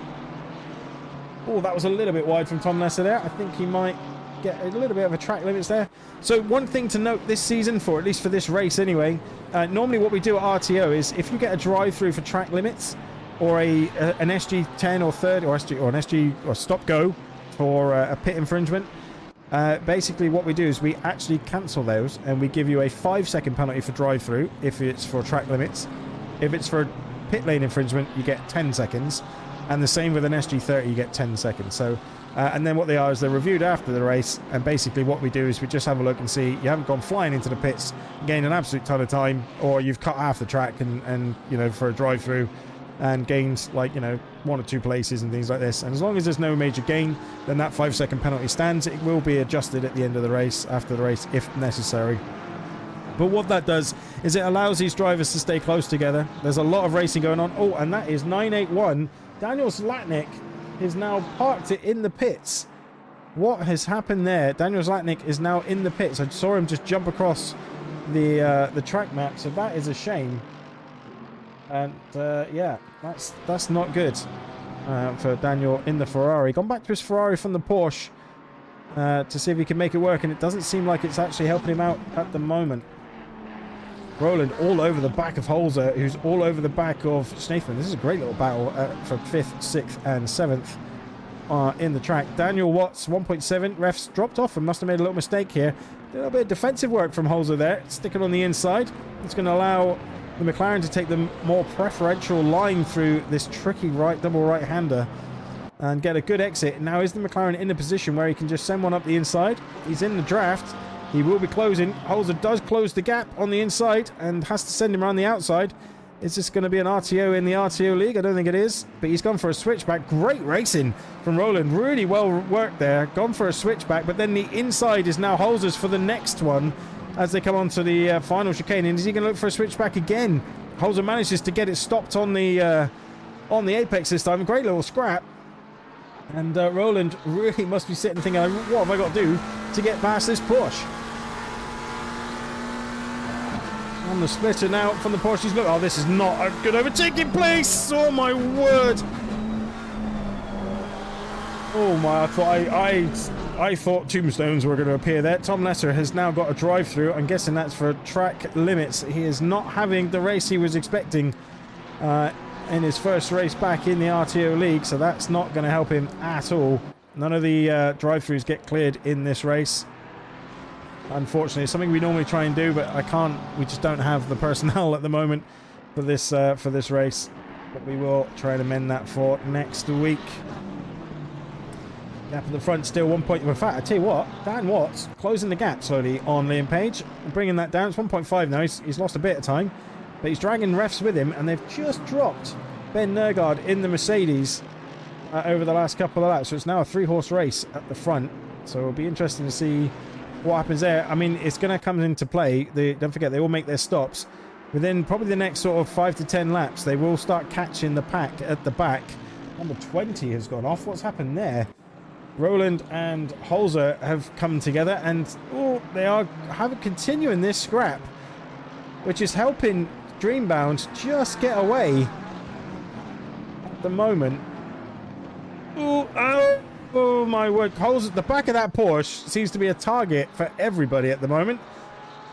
Oh, that was a little bit wide from Tom Lesser there. I think he might get a little bit of a track limits there. So one thing to note this season, for at least for this race anyway, normally what we do at RTO is if you get a drive-through for track limits, or an SG10 or 30 or an SG or stop go for a pit infringement, basically what we do is we actually cancel those and we give you a 5-second penalty for drive through if it's for track limits. If it's for pit lane infringement, you get 10 seconds, and the same with an SG30, you get 10 seconds. So and then what they are is they're reviewed after the race, and basically what we do is we just have a look and see you haven't gone flying into the pits, gained an absolute ton of time, or you've cut half the track and you know, for a drive through, and gained, like, you know, 1 or 2 places and things like this. And as long as there's no major gain, then that 5-second penalty stands. It will be adjusted at the end of the race, after the race, if necessary. But what that does is it allows these drivers to stay close together. There's a lot of racing going on. Oh, and that is 981. Daniel Zlatnik is now parked it in the pits. What has happened there? Daniel Zlatnik is now in the pits. I saw him just jump across the track map, so that is a shame. And yeah, that's not good for Daniel in the Ferrari. Gone back to his Ferrari from the Porsche to see if he can make it work, and it doesn't seem like it's actually helping him out at the moment. Roland all over the back of Holzer, who's all over the back of Snaithman. This is a great little battle for 5th, 6th and 7th in the track. Daniel Watts, 1.7. Refs dropped off and must have made a little mistake here. A little bit of defensive work from Holzer there, sticking on the inside. It's going to allow the McLaren to take the more preferential line through this tricky double right-hander and get a good exit. Now is the McLaren in a position where he can just send one up the inside? He's in the draft. He will be closing. Holzer does close the gap on the inside and has to send him around the outside. Is this going to be an RTO in the RTO League? I don't think it is, but he's gone for a switchback. Great racing from Roland. Really well worked there. Gone for a switchback, but then the inside is now Holzer's for the next one as they come on to the final chicane. And is he going to look for a switchback again? Holzer manages to get it stopped on the apex this time. Great little scrap. And Roland really must be sitting thinking, what have I got to do to get past this Porsche? On the splitter now from the Porsche. He's oh, this is not a good overtaking place. Oh my word. Oh my, I thought tombstones were going to appear there. Tom Lesser has now got a drive through. I'm guessing that's for track limits. He is not having the race he was expecting in his first race back in the RTO League, so that's not going to help him at all. None of the drive-throughs get cleared in this race. Unfortunately, it's something we normally try and do, but we just don't have the personnel at the moment for this race. But we will try and amend that for next week. Gap at the front still 1 point. In fact, I tell you what, Dan Watts closing the gap slowly on Liam Page, bringing that down. It's 1.5 now. He's lost a bit of time, but he's dragging refs with him, and they've just dropped Ben Nergard in the Mercedes over the last couple of laps. So it's now a 3-horse race at the front. So it'll be interesting to see what happens there. I mean, it's going to come into play. Don't forget, they all make their stops. Within probably the next sort of 5 to 10 laps, they will start catching the pack at the back. Number 20 has gone off. What's happened there? Roland and Holzer have come together, and they are continuing this scrap, which is helping Dreambound just get away at the moment. Oh my word. Holzer at the back of that Porsche seems to be a target for everybody at the moment.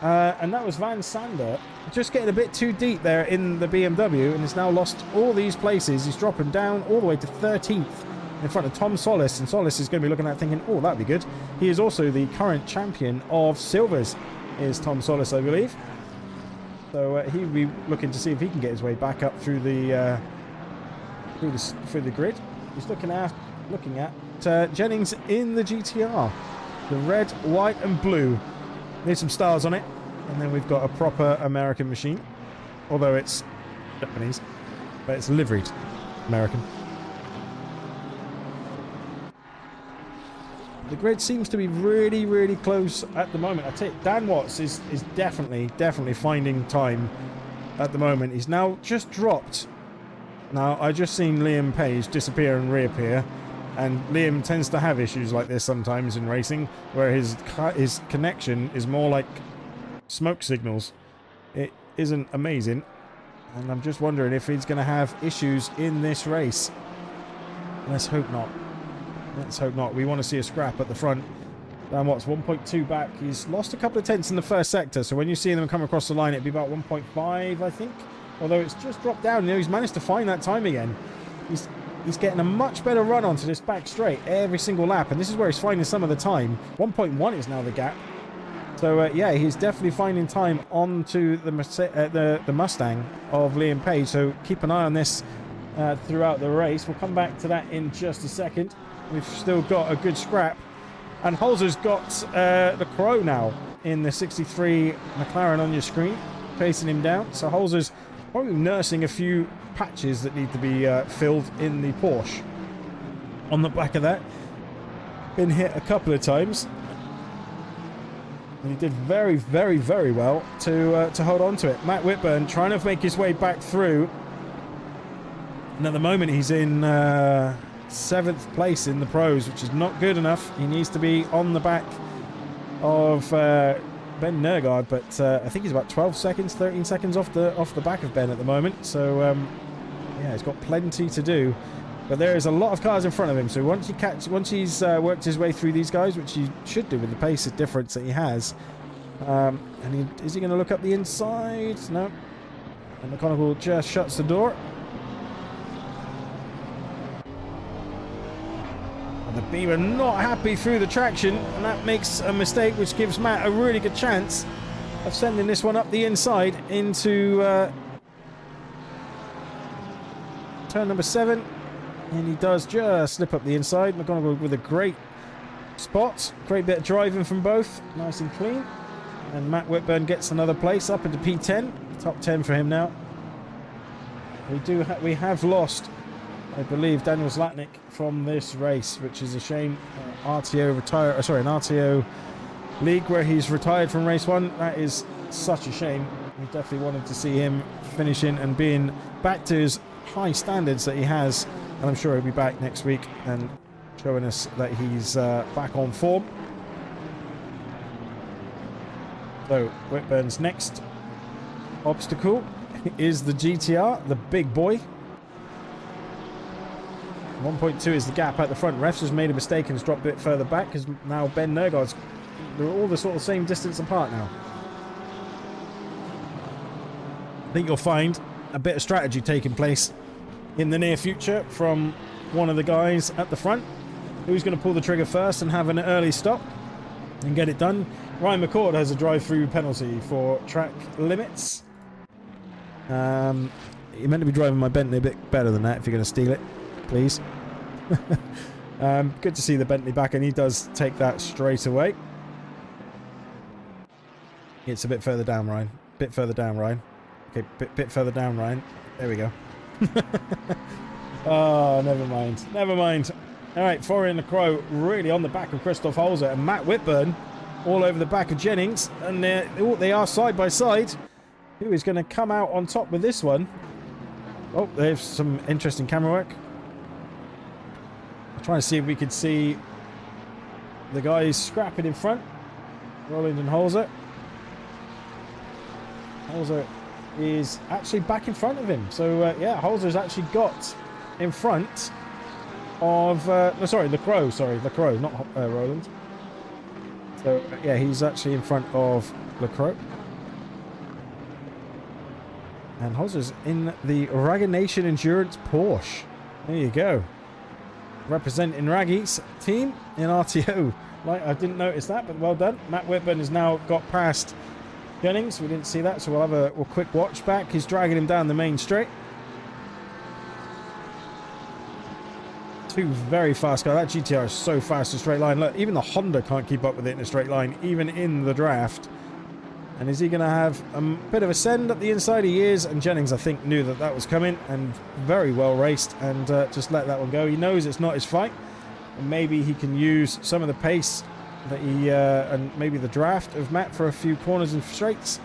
And that was Van Sander just getting a bit too deep there in the BMW, and has now lost all these places. He's dropping down all the way to 13th in front of Tom Solis, and Solis is going to be looking at thinking, oh, that'd be good. He is also the current champion of Silvers, is Tom Solis, I believe. So he'll be looking to see if he can get his way back up through the grid. He's looking at Jennings in the GTR, the red, white, and blue. There's some stars on it, and then we've got a proper American machine, although it's Japanese, but it's liveried American. The grid seems to be really, really close at the moment. I tell you, Dan Watts is definitely finding time at the moment. He's now just dropped. Now, I just seen Liam Page disappear and reappear. And Liam tends to have issues like this sometimes in racing, where his connection is more like smoke signals. It isn't amazing, and I'm just wondering if he's going to have issues in this race. Let's hope not. Let's hope not. We want to see a scrap at the front. And what's 1.2 back? He's lost a couple of tenths in the first sector, so when you see them come across the line, it'd be about 1.5, I think. Although it's just dropped down. You know, he's managed to find that time again. He's getting a much better run onto this back straight every single lap, and this is where he's finding some of the time. 1.1 is now the gap. So yeah, he's definitely finding time onto the Mustang of Liam Page. So keep an eye on this throughout the race. We'll come back to that in just a second. We've still got a good scrap, and Holzer's got the Crow now in the 63 McLaren on your screen, facing him down. So Holzer's probably nursing a few patches that need to be filled in the Porsche. On the back of that, been hit a couple of times, and he did very, very, very well to hold on to it. Matt Whitburn trying to make his way back through, and at the moment he's in 7th place in the pros, which is not good enough. He needs to be on the back of Ben Nergard, but I think he's about 12 seconds, 13 seconds off the back of Ben at the moment. So yeah, he's got plenty to do, but there is a lot of cars in front of him. So once he's worked his way through these guys, which he should do with the pace of difference that he has, is he going to look up the inside? No. And McConaughey just shuts the door. And the Beamer not happy through the traction, and that makes a mistake, which gives Matt a really good chance of sending this one up the inside into turn number 7. And he does just slip up the inside. McGonagall with a great spot. Great bit of driving from both. Nice and clean. And Matt Whitburn gets another place up into P10. Top 10 for him now. We have lost, I believe, Daniel Zlatnik from this race, which is a shame. An RTO league where he's retired from race 1. That is such a shame. We definitely wanted to see him finishing and being back to his high standards that he has, and I'm sure he'll be back next week and showing us that he's back on form. So Whitburn's next obstacle is the GTR, the big boy. 1.2 is the gap at the front. Refs has made a mistake and has dropped a bit further back, because now Ben Nergard's, they're all the sort of same distance apart now. I think you'll find a bit of strategy taking place in the near future from one of the guys at the front. Who's going to pull the trigger first and have an early stop and get it done? Ryan McCord has a drive-through penalty for track limits. You're meant to be driving my Bentley a bit better than that if you're going to steal it, please. Good to see the Bentley back, and he does take that straight away. It's a bit further down, Ryan. Bit further down, Ryan. Okay, bit further down, Ryan. There we go. Oh, never mind. Never mind. All right, Florian the Crow really on the back of Christoph Holzer, and Matt Whitburn all over the back of Jennings, and they are side by side. Who is going to come out on top with this one? Oh, there's some interesting camera work. I'm trying to see if we could see the guys scrapping in front. Roland and Holzer. Holzer is actually back in front of him. So, yeah, Holzer's actually got in front of... Lecrow. Sorry, Lecrow, not Roland. So, yeah, he's actually in front of Lecrow. And Holzer's in the Ragga Nation Endurance Porsche. There you go. Representing Raggy's team in RTO. Like, I didn't notice that, but well done. Matt Whitburn has now got past Jennings. We didn't see that, so we'll have a quick watch back. He's dragging him down the main straight. Two very fast cars. That GTR is so fast in a straight line. Look, even the Honda can't keep up with it in a straight line, even in the draft. And is he going to have a bit of a send up the inside? He is, and Jennings, I think, knew that that was coming, and very well raced, and just let that one go. He knows it's not his fight, and maybe he can use some of the pace that he and maybe the draft of Matt for a few corners and straights,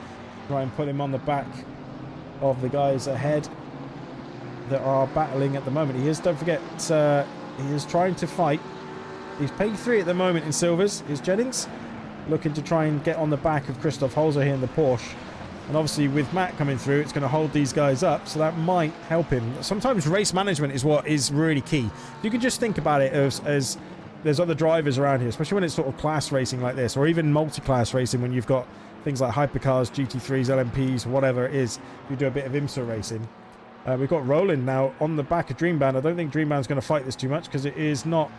try and put him on the back of the guys ahead that are battling at the moment. He is, don't forget, He is trying to fight. He's P3 at the moment in silvers, is Jennings. Looking to try and get on the back of Christoph Holzer here in the Porsche. And obviously with Matt coming through, it's going to hold these guys up, so that might help him. Sometimes race management is what is really key. You can just think about it as there's other drivers around here, especially when it's sort of class racing like this, or even multi-class racing when you've got things like hypercars, GT3s, LMPs, whatever it is. You do a bit of IMSA racing. We've got Roland now on the back of Dreamband. I don't think Dreamband's going to fight this too much because it is not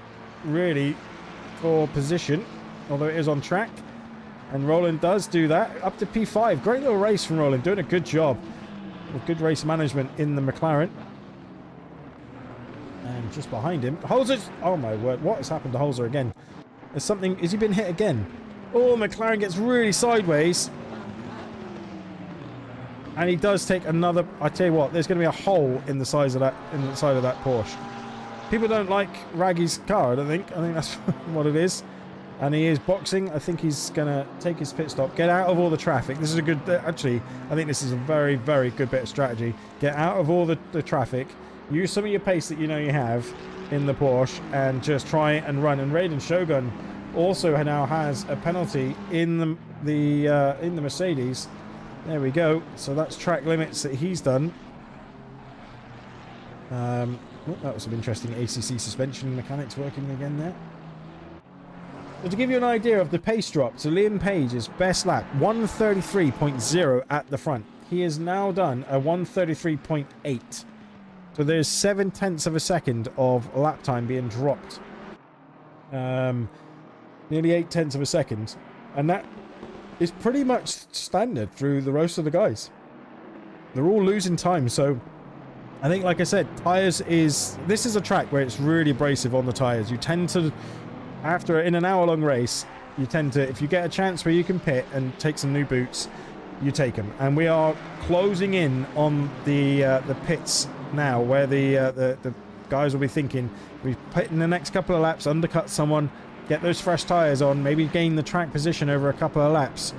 really for position, although it is on track. And Roland does do that up to P5. Great little race from Roland, doing a good job. Good race management in the McLaren. And just behind him, Holzer's... Oh my word, what has happened to Holzer again? There's something... Has he been hit again? Oh, McLaren gets really sideways. And he does take another... I tell you what, there's going to be a hole in the size of that, in the side of that Porsche. People don't like Raggy's car, I don't think. I think that's what it is. And he is boxing. I think he's going to take his pit stop. Get out of all the traffic. This is a good... Actually, I think this is a very, very good bit of strategy. Get out of all the traffic. Use some of your pace that you know you have in the Porsche. And just try and run. And Raiden Shogun also now has a penalty in the Mercedes. There we go. So that's track limits that he's done. Oh, that was some interesting ACC suspension mechanics working again there. So to give you an idea of the pace drop, so Liam Page's best lap, 133.0 at the front. He has now done a 133.8. So there's 0.7 of a second of lap time being dropped. Nearly 0.8 of a second. And that is pretty much standard through the rest of the guys. They're all losing time, so I think, like I said, tyres is... This is a track where it's really abrasive on the tyres. You tend to... in an hour-long race, you tend to, if you get a chance where you can pit and take some new boots, you take them. And we are closing in on the pits now, where the guys will be thinking, we pit in the next couple of laps, undercut someone, get those fresh tyres on, maybe gain the track position over a couple of laps,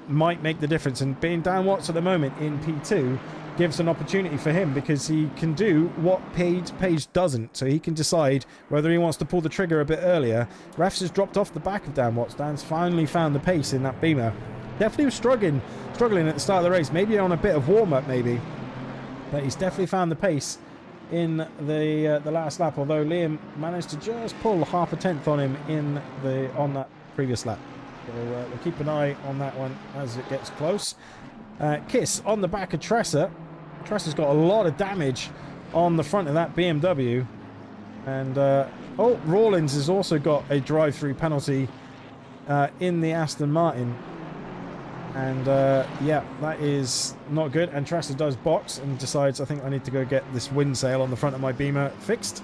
might make the difference. And being Dan Watts at the moment in P2 gives an opportunity for him, because he can do what Page doesn't. So he can decide whether he wants to pull the trigger a bit earlier. Refs has dropped off the back of Dan Watts. Dan's finally found the pace in that Beamer. Definitely was struggling at the start of the race. Maybe on a bit of warm-up, maybe. But he's definitely found the pace in the last lap, although Liam managed to just pull half a tenth on him on that previous lap. So we'll keep an eye on that one as it gets close. Kiss on the back of Tressa. Tressa's got a lot of damage on the front of that BMW. And, Rawlins has also got a drive-through penalty in the Aston Martin. And, yeah, that is not good. And Tressa does box and decides, I think I need to go get this wind sail on the front of my Beamer fixed.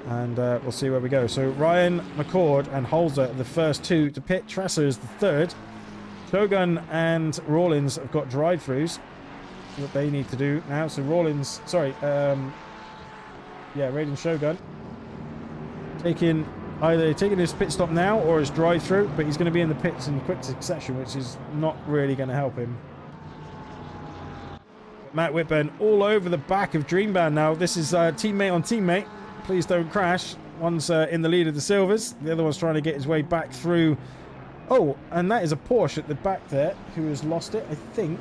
And we'll see where we go. So Ryan, McCord and Holzer are the first two to pit. Tressa is the third. Shogun and Rawlins have got drive-throughs. What they need to do now. So Rawlins, sorry, Raiden Shogun either taking his pit stop now or his drive-through, but he's going to be in the pits in quick succession, which is not really going to help him. Matt Whitburn all over the back of Dreamband now. This is teammate on teammate. Please don't crash. One's in the lead of the silvers. The other one's trying to get his way back through. Oh, and that is a Porsche at the back there who has lost it, I think.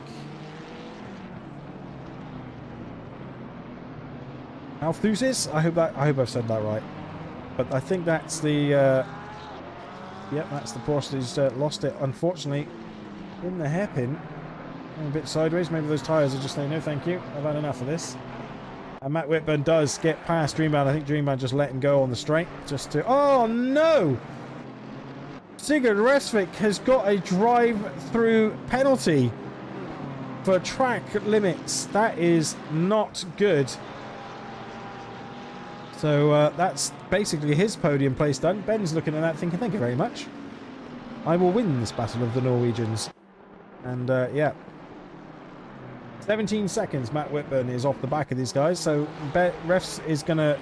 Althusis? I hope I've said that right. But I think that's the that's the Porsche who's lost it, unfortunately, in the hairpin. A bit sideways. Maybe those tyres are just saying, no thank you, I've had enough of this. And Matt Whitburn does get past Dreamband. I think Dreamband just let him go on the straight. Just to... Oh, no! Sigurd Resvik has got a drive-through penalty for track limits. That is not good. So that's basically his podium place done. Ben's looking at that thinking, thank you very much. I will win this battle of the Norwegians. And yeah. 17 seconds Matt Whitburn is off the back of these guys. So Refs is going to,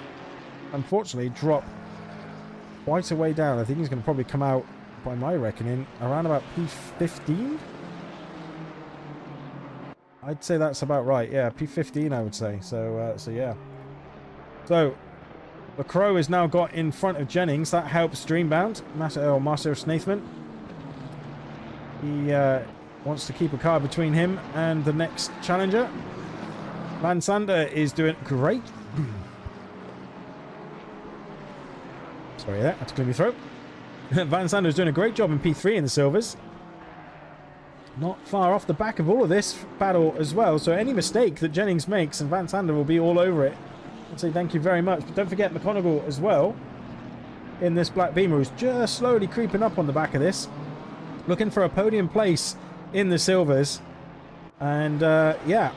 unfortunately, drop quite a way down. I think he's going to probably come out, by my reckoning, around about P15? I'd say that's about right. Yeah, P15 I would say. So, so yeah. So, LaCroix has now got in front of Jennings. That helps Dreambound. Master of Snaithman. He wants to keep a car between him and the next challenger. Van Sander is doing great. Sorry there, I had to clear my throat. Van Sander is doing a great job in P3 in the Silvers. Not far off the back of all of this battle as well. So any mistake that Jennings makes, and Van Sander will be all over it. I'd say thank you very much. But don't forget McConaughey as well in this Black Beamer, who's just slowly creeping up on the back of this. Looking for a podium place in the Silvers. And yeah,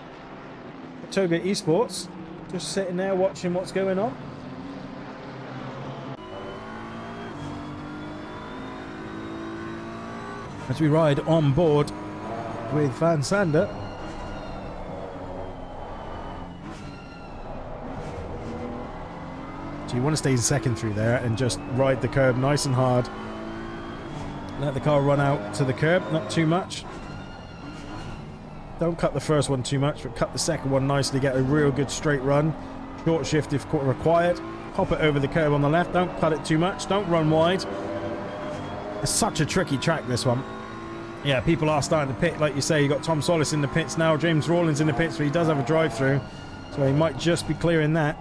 Toga Esports just sitting there watching what's going on. As we ride on board with Van Sander. So you want to stay second through there and just ride the curb nice and hard. Let the car run out to the curb, not too much. Don't cut the first one too much, but cut the second one nicely, get a real good straight run. Short shift if required. Hop it over the curb on the left, don't cut it too much, don't run wide. It's such a tricky track, this one. Yeah, people are starting to pit, like you say. You got Tom Solis in the pits now, James Rawlins in the pits, but he does have a drive-through, so he might just be clearing that.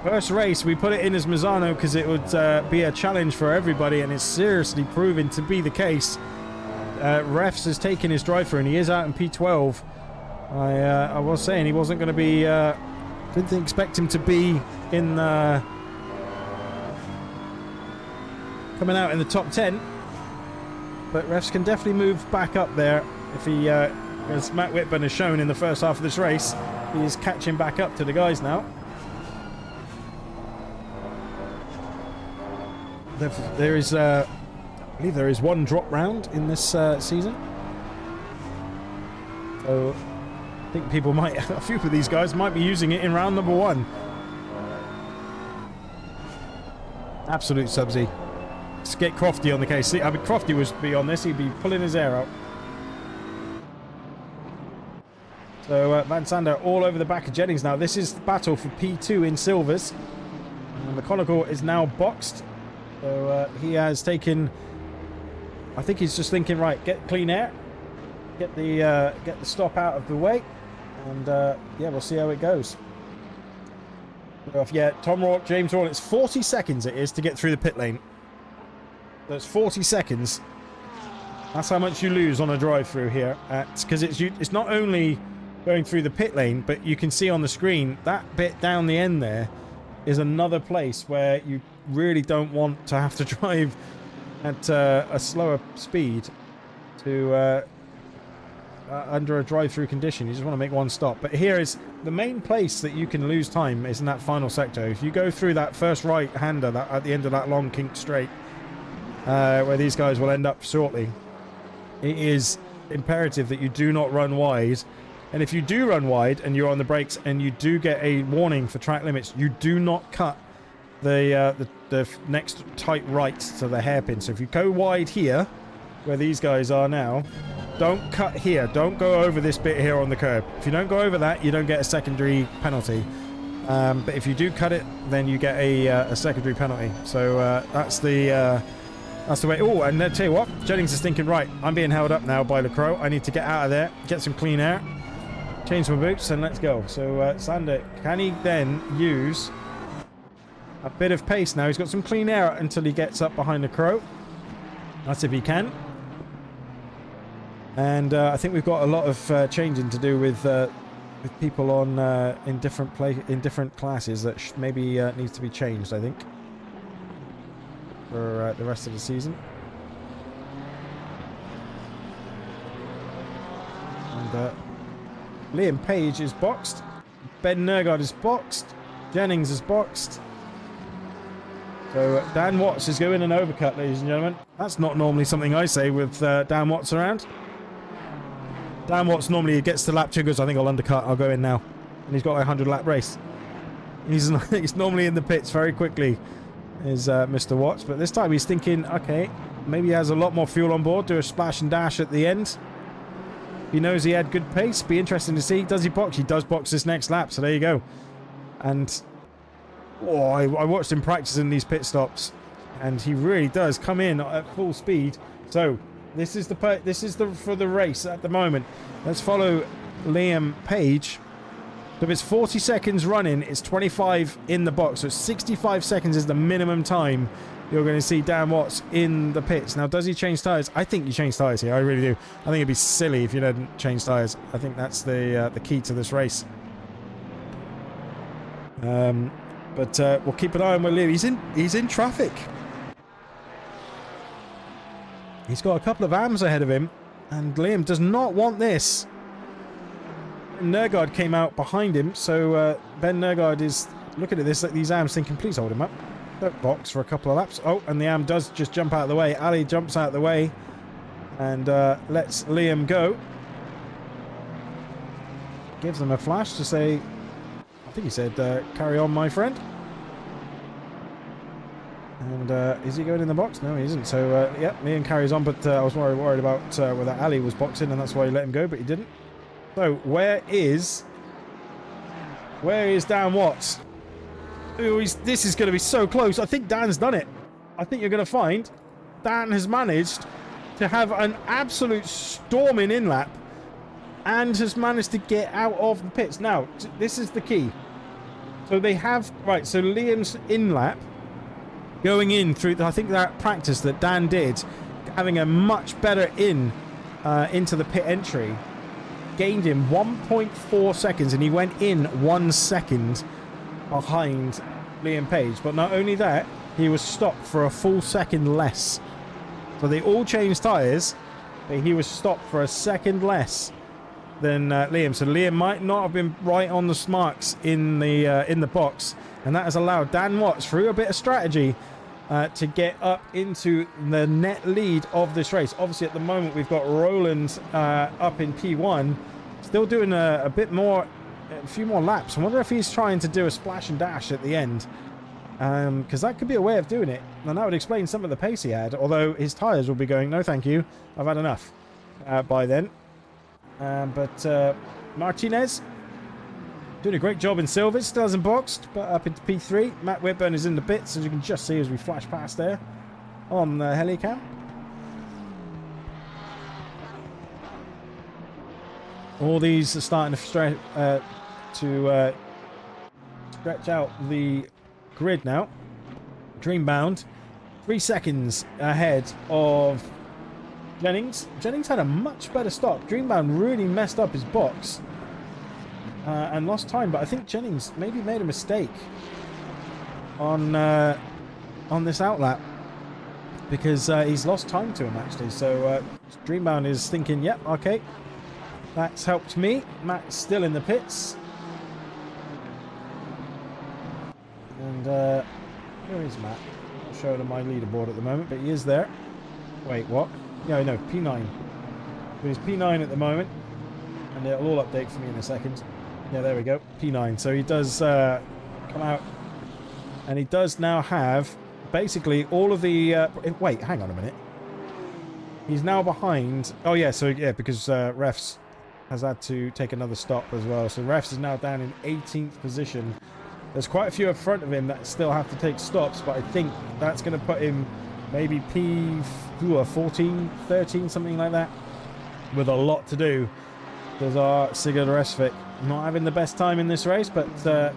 First race, we put it in as Misano because it would be a challenge for everybody, and it's seriously proven to be the case. Refs has taken his drive-through, and he is out in P12. I was saying he wasn't going to be... didn't expect him to be in... coming out in the top 10. But refs can definitely move back up there if he, as Matt Whitburn has shown in the first half of this race, he is catching back up to the guys now. There is, I believe there is one drop round in this season. So I think people might, a few of these guys might be using it in round number 1. Absolute Subsy. Let's get Crofty on the case. See, I mean, Crofty would be on this. He'd be pulling his hair out. So Van Sander all over the back of Jennings now. This is the battle for P2 in Silvers. McConaughey is now boxed. So he has taken... I think he's just thinking, right, get clean air. Get the stop out of the way. And yeah, we'll see how it goes. Yeah, Tom Rourke, James Rourke. It's 40 seconds it is to get through the pit lane. That's 40 seconds. That's how much you lose on a drive-through here. Because it's not only going through the pit lane, but you can see on the screen that bit down the end there is another place where you really don't want to have to drive at a slower speed to under a drive-through condition. You just want to make one stop. But here is the main place that you can lose time is in that final sector. If you go through that first right-hander that at the end of that long kink straight, where these guys will end up shortly, it is imperative that you do not run wide. And if you do run wide and you're on the brakes and you do get a warning for track limits, you do not cut the next tight right to the hairpin. So if you go wide here, where these guys are now, don't cut here. Don't go over this bit here on the curb. If you don't go over that, you don't get a secondary penalty. But if you do cut it, then you get a secondary penalty. So that's the way. Oh, and I tell you what, Jennings is thinking, right, I'm being held up now by LaCroix. I need to get out of there, get some clean air, change my boots, and let's go. So Sander, can he then use a bit of pace now? He's got some clean air until he gets up behind LaCroix. That's if he can. And I think we've got a lot of changing to do with people on in different classes that maybe needs to be changed, I think, for the rest of the season. And Liam Page is boxed. Ben Nergard is boxed. Jennings is boxed. So Dan Watts is going an overcut, ladies and gentlemen. That's not normally something I say with Dan Watts around. Dan Watts normally gets to lap 2, goes, I think I'll undercut, I'll go in now. And he's got a 100 lap race. He's normally in the pits very quickly, is Mr. Watts. But this time he's thinking, okay, maybe he has a lot more fuel on board, do a splash and dash at the end. He knows he had good pace. Be interesting to see. Does he box? He does box this next lap, so there you go. And Oh, I watched him practicing these pit stops, and he really does come in at full speed. So this is for the race at the moment. Let's follow Liam Page. So if it's 40 seconds running, it's 25 in the box. So 65 seconds is the minimum time you're going to see Dan Watts in the pits. Now, does he change tyres? I think you change tyres here. I really do. I think it'd be silly if you didn't change tyres. I think that's the key to this race. But we'll keep an eye on where Liam. He's in traffic. He's got a couple of AMs ahead of him, and Liam does not want this. Nergard came out behind him, so Ben Nergard is looking at these AMs thinking, please hold him up. Don't box for a couple of laps. Oh, and the AM does just jump out of the way. Ali jumps out of the way and lets Liam go. Gives them a flash to say, I think he said, carry on, my friend. And is he going in the box? No, he isn't. So, yeah, Liam carries on, but I was worried about whether Ali was boxing, and that's why he let him go, but he didn't. So, where is Dan Watts? Ooh, this is going to be so close. I think Dan's done it. I think you're going to find Dan has managed to have an absolute storming in-lap and has managed to get out of the pits. Now, this is the key. So they have... Right, so Liam's in-lap going in through, I think, that practice that Dan did, having a much better into the pit entry, gained him 1.4 seconds, and he went in 1 second behind Liam Page. But not only that, he was stopped for a full second less. So they all changed tyres, but he was stopped for a second less than Liam. So Liam might not have been right on the marks in the box, and that has allowed Dan Watts, through a bit of strategy, to get up into the net lead of this race. Obviously, at the moment, we've got Roland up in P1, still doing a few more laps. I wonder if he's trying to do a splash and dash at the end, because that could be a way of doing it, and that would explain some of the pace he had, although his tyres will be going, no thank you, I've had enough by then. But Martinez doing a great job in silvers, still hasn't boxed, but up into P3. Matt Whitburn is in the pits, as you can just see as we flash past there on the helicam. All these are starting to stretch out the grid now. Dreambound 3 seconds ahead of Jennings. Jennings had a much better stop. Dreambound really messed up his box and lost time, but I think Jennings maybe made a mistake on this outlap, because he's lost time to him actually. So Dreambound is thinking, yep, okay, that's helped me. Matt's still in the pits, and where is Matt? Not showing on my leaderboard at the moment, but he is there. Wait, what? Yeah, no, P9. So he's P9 at the moment, and it'll all update for me in a second. Yeah, there we go, P9. So he does come out, and he does now have basically all of the... wait, hang on a minute. He's now behind... Oh, yeah, so yeah, because Refs has had to take another stop as well. So Refs is now down in 18th position. There's quite a few in front of him that still have to take stops, but I think that's going to put him maybe P14, 13, something like that, with a lot to do. There's our Sigurd Resvik not having the best time in this race, but like I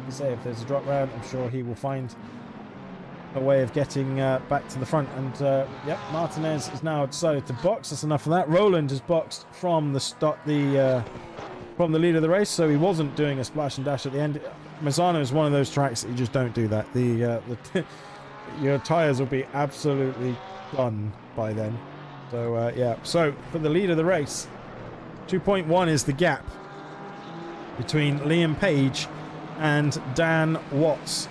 say, if there's a drop round, I'm sure he will find a way of getting back to the front. And yep, Martinez has now decided to box. That's enough of that. Roland has boxed from the from the lead of the race, so he wasn't doing a splash and dash at the end. Misano is one of those tracks that you just don't do that. Your tyres will be absolutely done by then. So yeah, so for the lead of the race, 2.1 is the gap between Liam Page and Dan Watts.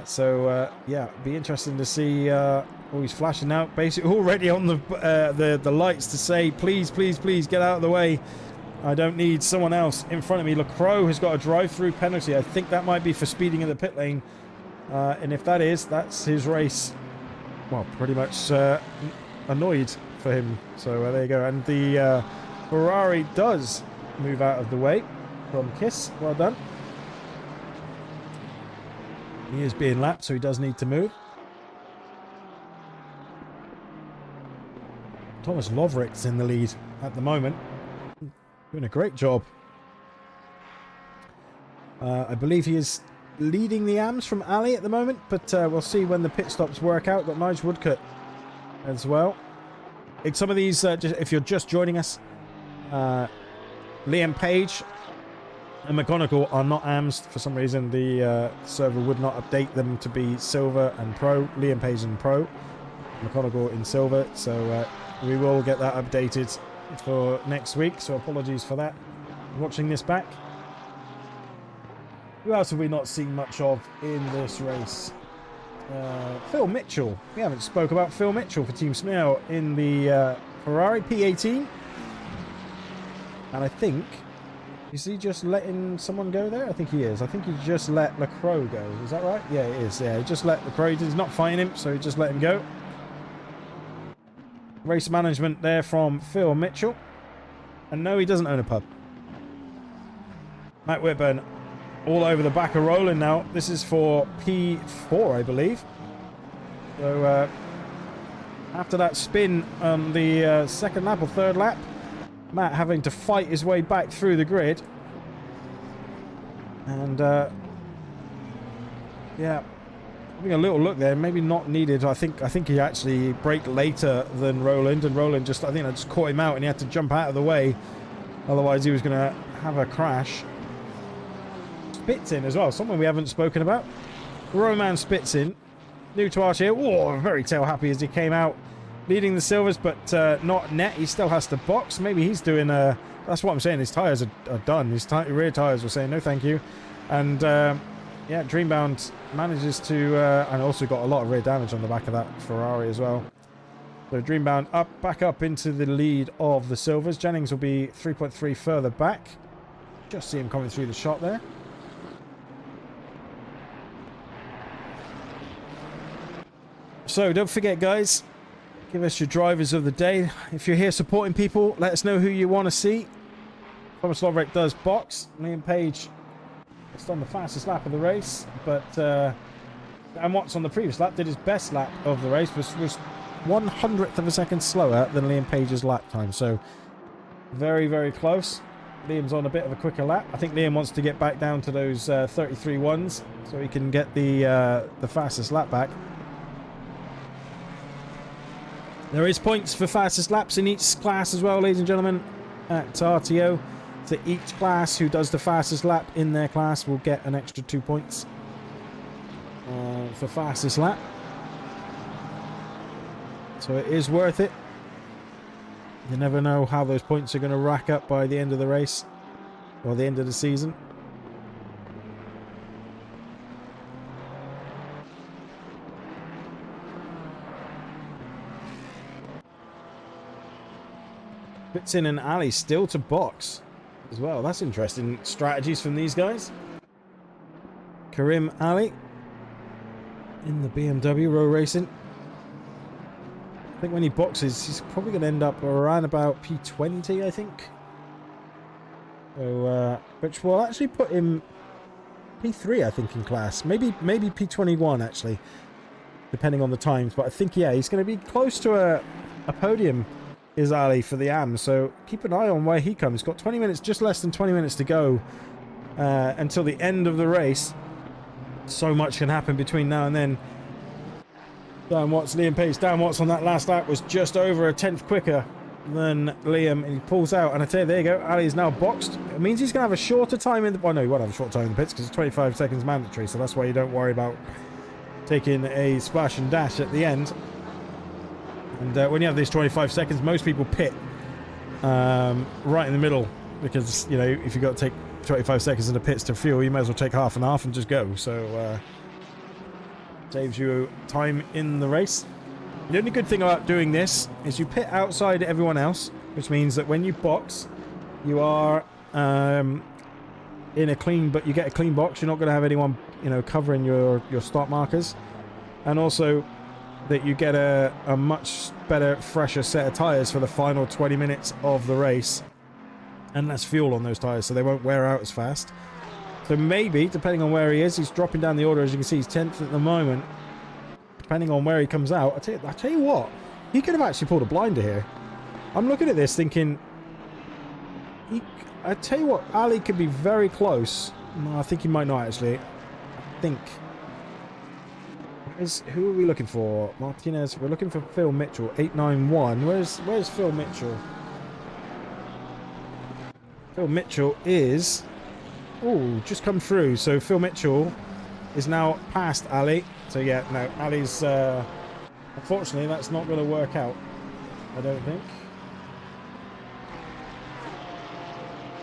So yeah, be interesting to see. Oh, he's flashing out, basically already on the lights to say, please, please, please get out of the way. I don't need someone else in front of me. Lacroix has got a drive-through penalty. I think that might be for speeding in the pit lane. And if that is, that's his race. Well, pretty much annoyed for him. So there you go. And the Ferrari does move out of the way from Kiss. Well done. He is being lapped, so he does need to move. Thomas Lovrick's in the lead at the moment. Doing a great job. I believe he is leading the AMs from Ali at the moment, but we'll see when the pit stops work out. Got Nigel Woodcut as well. Some of these, if you're just joining us, Liam Page and McGonagall are not AMs. For some reason, the server would not update them to be Silver and Pro. Liam Page in Pro, McGonagall in Silver. So we will get that updated for next week. So apologies for that. Watching this back. Who else have we not seen much of in this race? Phil Mitchell. We haven't spoke about Phil Mitchell for Team Smell in the Ferrari P18. And I think... Is he just letting someone go there? I think he is. I think he just let Lacroix go. Is that right? Yeah, it is. Yeah, he just let Lacroix... He's not fighting him, so he just let him go. Race management there from Phil Mitchell. And no, he doesn't own a pub. Matt Whitburn all over the back of Roland now. This is for P4, I believe. So after that spin on the second lap or third lap, Matt having to fight his way back through the grid. And yeah, having a little look there, maybe not needed. I think he actually braked later than Roland, and Roland just, I think I just caught him out and he had to jump out of the way. Otherwise he was going to have a crash. Spits in as well, someone we haven't spoken about. Roman spits in, new to RTO. Oh, very tail happy as he came out, leading the silvers, but not net. He still has to box. Maybe he's doing that's what I'm saying. His tyres are done. His rear tyres were saying no, thank you. And yeah, Dreambound manages to, and also got a lot of rear damage on the back of that Ferrari as well. So Dreambound back up into the lead of the silvers. Jennings will be 3.3 further back. Just see him coming through the shot there. So don't forget, guys, give us your drivers of the day. If you're here supporting people, let us know who you want to see. Thomas Lovrick does box. Liam Page just on the fastest lap of the race, but Dan Watts on the previous lap did his best lap of the race, was 1/100th of a second slower than Liam Page's lap time. So very, very close. Liam's on a bit of a quicker lap. I think Liam wants to get back down to those 33 ones so he can get the fastest lap back. There is points for fastest laps in each class as well, ladies and gentlemen, at RTO. So each class who does the fastest lap in their class will get an extra 2 points for fastest lap. So it is worth it. You never know how those points are going to rack up by the end of the race or the end of the season. Pitson and Ali still to box as well. That's interesting strategies from these guys. Karim Ali in the BMW row racing. I think when he boxes, he's probably going to end up around about P20, I think. So, which will actually put him P3, I think, in class. Maybe P21, actually, depending on the times. But I think, yeah, he's going to be close to a podium, is Ali, for the AM. So keep an eye on where he comes. Got 20 minutes, just less than 20 minutes to go until the end of the race. So much can happen between now and then. Dan Watts, Liam Pace. Dan Watts on that last lap was just over a 10th quicker than Liam, and he pulls out. And I tell you, there you go. Ali is now boxed. It means he's going to have a shorter time in the... Well, no, he won't have a short time in the pits because it's 25 seconds mandatory. So that's why you don't worry about taking a splash and dash at the end. And when you have these 25 seconds, most people pit right in the middle because, you know, if you've got to take 25 seconds in the pits to fuel, you may as well take half and half and just go. So saves you time in the race. The only good thing about doing this is you pit outside everyone else, which means that when you box, you are in a clean, but you get a clean box. You're not going to have anyone, you know, covering your start markers, and also that you get a much better, fresher set of tires for the final 20 minutes of the race, and less fuel on those tires, so they won't wear out as fast. So maybe, depending on where he is, he's dropping down the order. As you can see, he's 10th at the moment. Depending on where he comes out. I tell you what, he could have actually pulled a blinder here. I'm looking at this thinking... I tell you what, Ali could be very close. No, I think he might not actually. I think... Who are we looking for? Martinez. We're looking for Phil Mitchell. 891. Where's Phil Mitchell? Phil Mitchell is... Oh, just come through. So Phil Mitchell is now past Ali. So yeah, no, Ali's... unfortunately, that's not going to work out. I don't think.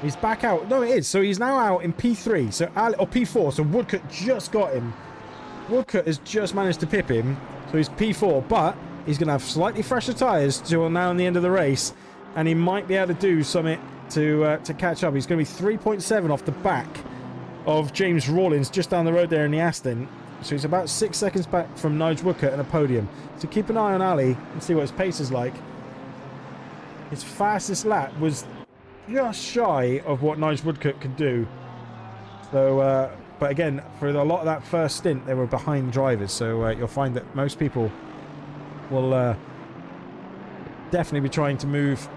He's back out. No, it is. So he's now out in P3. So Ali, or P4. So Woodcock just got him. Woodcock has just managed to pip him. So he's P4. But he's going to have slightly fresher tyres till now in the end of the race. And he might be able to do something to catch up. He's going to be 3.7 off the back of James Rawlins just down the road there in the Aston. So he's about 6 seconds back from Nigel Woodcock and a podium. So keep an eye on Ali and see what his pace is like. His fastest lap was just shy of what Nigel Woodcock could do. So, but again, for a lot of that first stint, they were behind drivers. So you'll find that most people will definitely be trying to move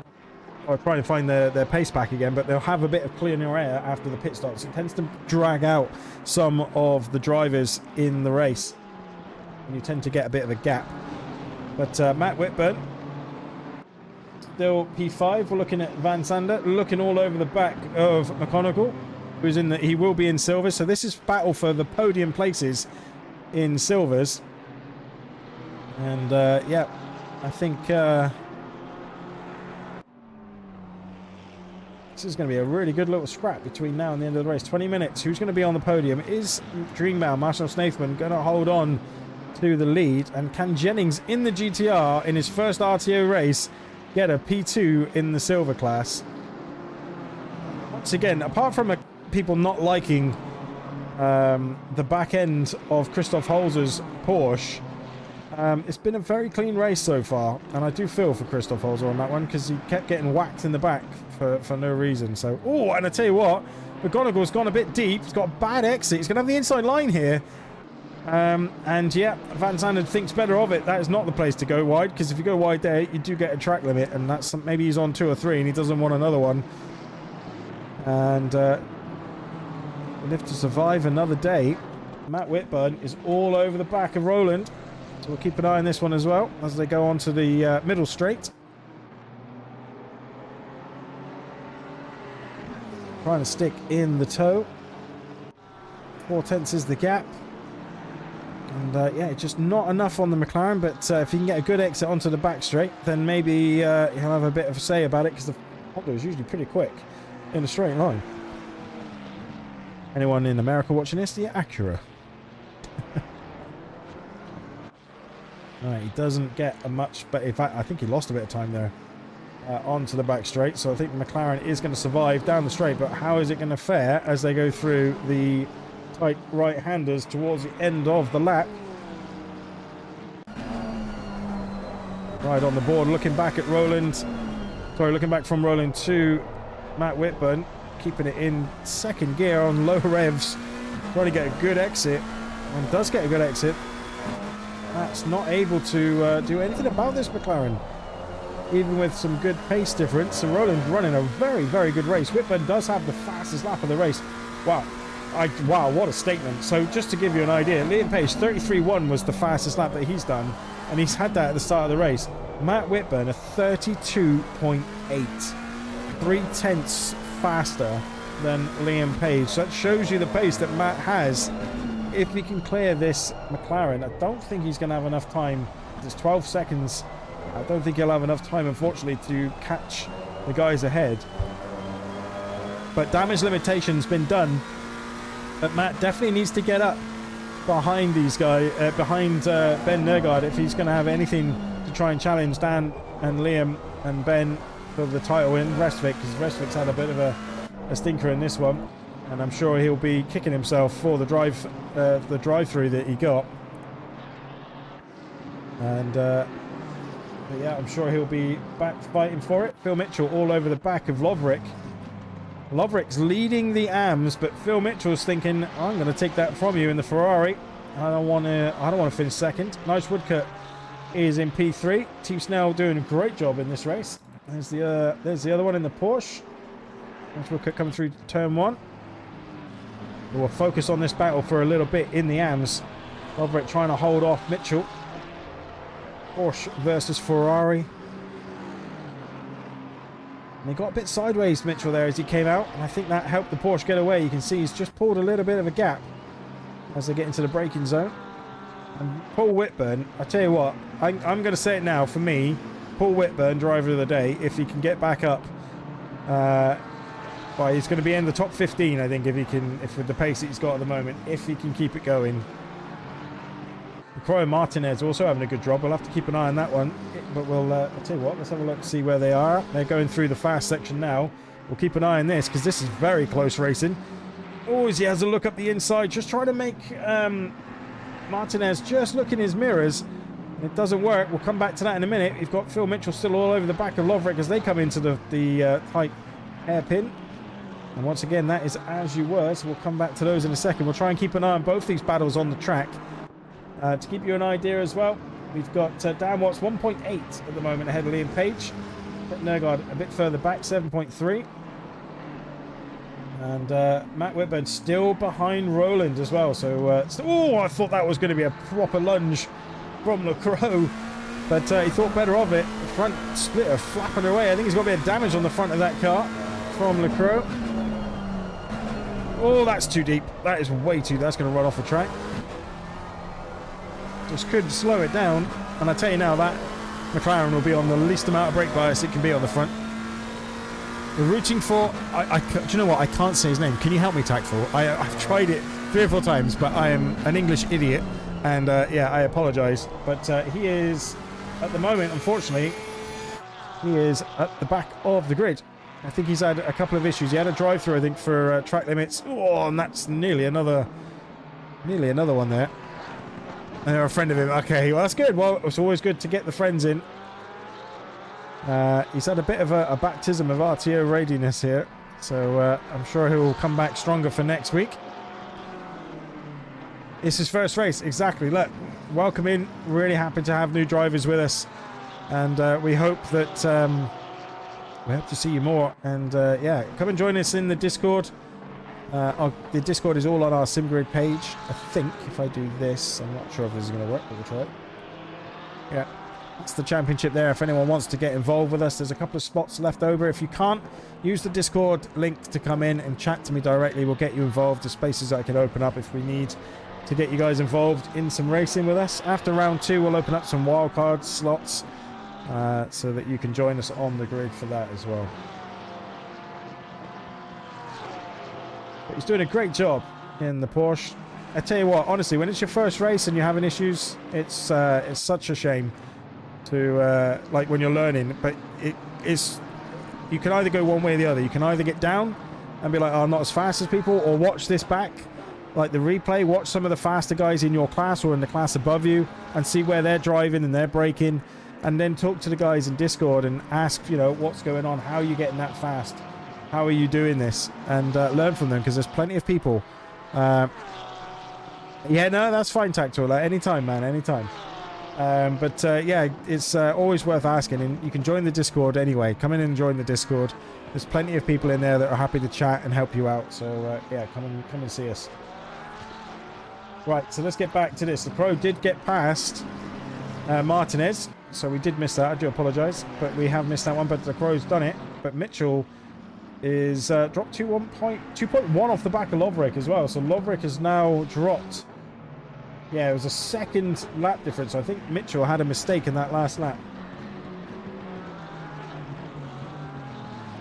or trying to find their pace back again, but they'll have a bit of clear air after the pit stops. It tends to drag out some of the drivers in the race, and you tend to get a bit of a gap. But Matt Whitburn still P5. We're looking at Van Sander looking all over the back of McConaughey, who's in the... He will be in silvers, so this is battle for the podium places in silvers. And yeah, I think this is going to be a really good little scrap between now and the end of the race. 20 minutes. Who's going to be on the podium? Is Dreambound Marshall Snaithman going to hold on to the lead? And can Jennings in the GTR in his first RTO race get a P2 in the silver class? Once again, apart from people not liking the back end of Christoph Holzer's Porsche, it's been a very clean race so far, and I do feel for Christoph Holzer on that one because he kept getting whacked in the back for no reason. So, oh, and I tell you what, McGonagall's gone a bit deep. He's got a bad exit. He's going to have the inside line here. And yeah, Van Zandt thinks better of it. That is not the place to go wide, because if you go wide there, you do get a track limit, and that's maybe he's on 2 or 3 and he doesn't want another one. And live to survive another day. Matt Whitburn is all over the back of Roland. So we'll keep an eye on this one as well as they go on to the middle straight. Trying to stick in the toe. 4/10 is the gap. And yeah, just not enough on the McLaren, but if he can get a good exit onto the back straight, then maybe he'll have a bit of a say about it, because the Honda is usually pretty quick in a straight line. Anyone in America watching this? The Acura. Right, he doesn't get a much, but in fact, I think he lost a bit of time there onto the back straight. So I think the McLaren is going to survive down the straight, but how is it going to fare as they go through the tight right-handers towards the end of the lap? Right on the board, looking back at Roland. Sorry, looking back from Roland to Matt Whitburn, keeping it in second gear on low revs, trying to get a good exit, and does get a good exit. Matt's not able to do anything about this McLaren, even with some good pace difference. So Roland's running a very, very good race. Whitburn does have the fastest lap of the race. Wow. Wow, what a statement. So just to give you an idea, Liam Page, 33.1 was the fastest lap that he's done, and he's had that at the start of the race. Matt Whitburn, a 32.8. 3/10 faster than Liam Page. So that shows you the pace that Matt has. If he can clear this McLaren, I don't think he's going to have enough time. There's 12 seconds. I don't think he'll have enough time, unfortunately, to catch the guys ahead. But damage limitation's been done. But Matt definitely needs to get up behind these guys, behind Ben Nergard, if he's going to have anything to try and challenge Dan and Liam and Ben for the title in Restvik, because Restvik's had a bit of a stinker in this one, and I'm sure he'll be kicking himself for the drive-through that he got. And but yeah, I'm sure he'll be back fighting for it. Phil Mitchell all over the back of Loverick. Lovrik's leading the AMs, but Phil Mitchell's thinking, I'm going to take that from you in the Ferrari. I don't want to finish second. Nice Woodcut is in P3. Team Snell doing a great job in this race. There's the other one in the Porsche. Nice Woodcut coming through turn 1. We'll focus on this battle for a little bit in the AMs. Lovrik trying to hold off Mitchell. Porsche versus Ferrari. And he got a bit sideways, Mitchell, there as he came out. And I think that helped the Porsche get away. You can see he's just pulled a little bit of a gap as they get into the braking zone. And Paul Whitburn, I tell you what, I'm going to say it now. For me, Paul Whitburn, driver of the day, if he can get back up, well, he's going to be in the top 15, I think, if with the pace that he's got at the moment, if he can keep it going. Croy and Martinez also having a good job. We'll have to keep an eye on that one. But I'll tell you what, let's have a look, see where they are. They're going through the fast section now. We'll keep an eye on this because this is very close racing. Oh, as he has a look up the inside, just trying to make Martinez just look in his mirrors. It doesn't work. We'll come back to that in a minute. You've got Phil Mitchell still all over the back of Lovrik as they come into the tight hairpin. And once again, that is as you were, so we'll come back to those in a second. We'll try and keep an eye on both these battles on the track. To give you an idea as well, we've got Dan Watts 1.8 at the moment ahead of Liam Page. Nergard a bit further back, 7.3. And Matt Whitburn still behind Roland as well. So, I thought that was going to be a proper lunge from Lecrow. But he thought better of it. The front splitter flapping away. I think he's got a bit of damage on the front of that car from Lecrow. Oh, that's too deep. That is way too... That's going to run off the track. Just couldn't slow it down. And I tell you now, that McLaren will be on the least amount of brake bias it can be on the front. We're rooting for... do you know what? I can't say his name. Can you help me, Tactful? I've tried it 3 or 4 times, but I am an English idiot. And, yeah, I apologise. But he is, at the moment, unfortunately, he is at the back of the grid. I think he's had a couple of issues. He had a drive-through, I think, for track limits. Oh, and that's nearly another one there. And they're a friend of him. Okay, well, that's good. Well, it's always good to get the friends in. He's had a bit of a baptism of RTO readiness here. So I'm sure he will come back stronger for next week. It's his first race. Exactly. Look, welcome in. Really happy to have new drivers with us. And we hope that... we hope to see you more. And, yeah, come and join us in the Discord. The Discord is all on our simgrid page. I think if I do this, I'm not sure if this is going to work, but we'll try it. Yeah, that's the championship there. If anyone wants to get involved with us, there's a couple of spots left over. If you can't, use the Discord link to come in and chat to me directly. We'll get you involved. There's spaces I can open up if we need to get you guys involved in some racing with us. After round 2, we'll open up some wildcard slots so that you can join us on the grid for that as well. He's doing a great job in the Porsche. I tell you what, honestly, when it's your first race and you're having issues, it's such a shame to like when you're learning. But you can either go one way or the other. You can either get down and be like, oh, I'm not as fast as people, or watch this back, like the replay. Watch some of the faster guys in your class or in the class above you, and see where they're driving and they're braking, and then talk to the guys in Discord and ask, what's going on, how are you getting that fast. How are you doing this? And learn from them, because there's plenty of people. Yeah, no, that's fine, Tactile. Anytime, man, anytime. But yeah, it's always worth asking. And you can join the Discord anyway. Come in and join the Discord. There's plenty of people in there that are happy to chat and help you out. So yeah, come and see us. Right, so let's get back to this. The Pro did get past Martinez, so we did miss that. I do apologise, but we have missed that one. But the Crow's done it. But Mitchell is dropped to 2.1 off the back of Lovrik as well. So Lovrik has now dropped. Yeah, it was a second lap difference. I think Mitchell had a mistake in that last lap.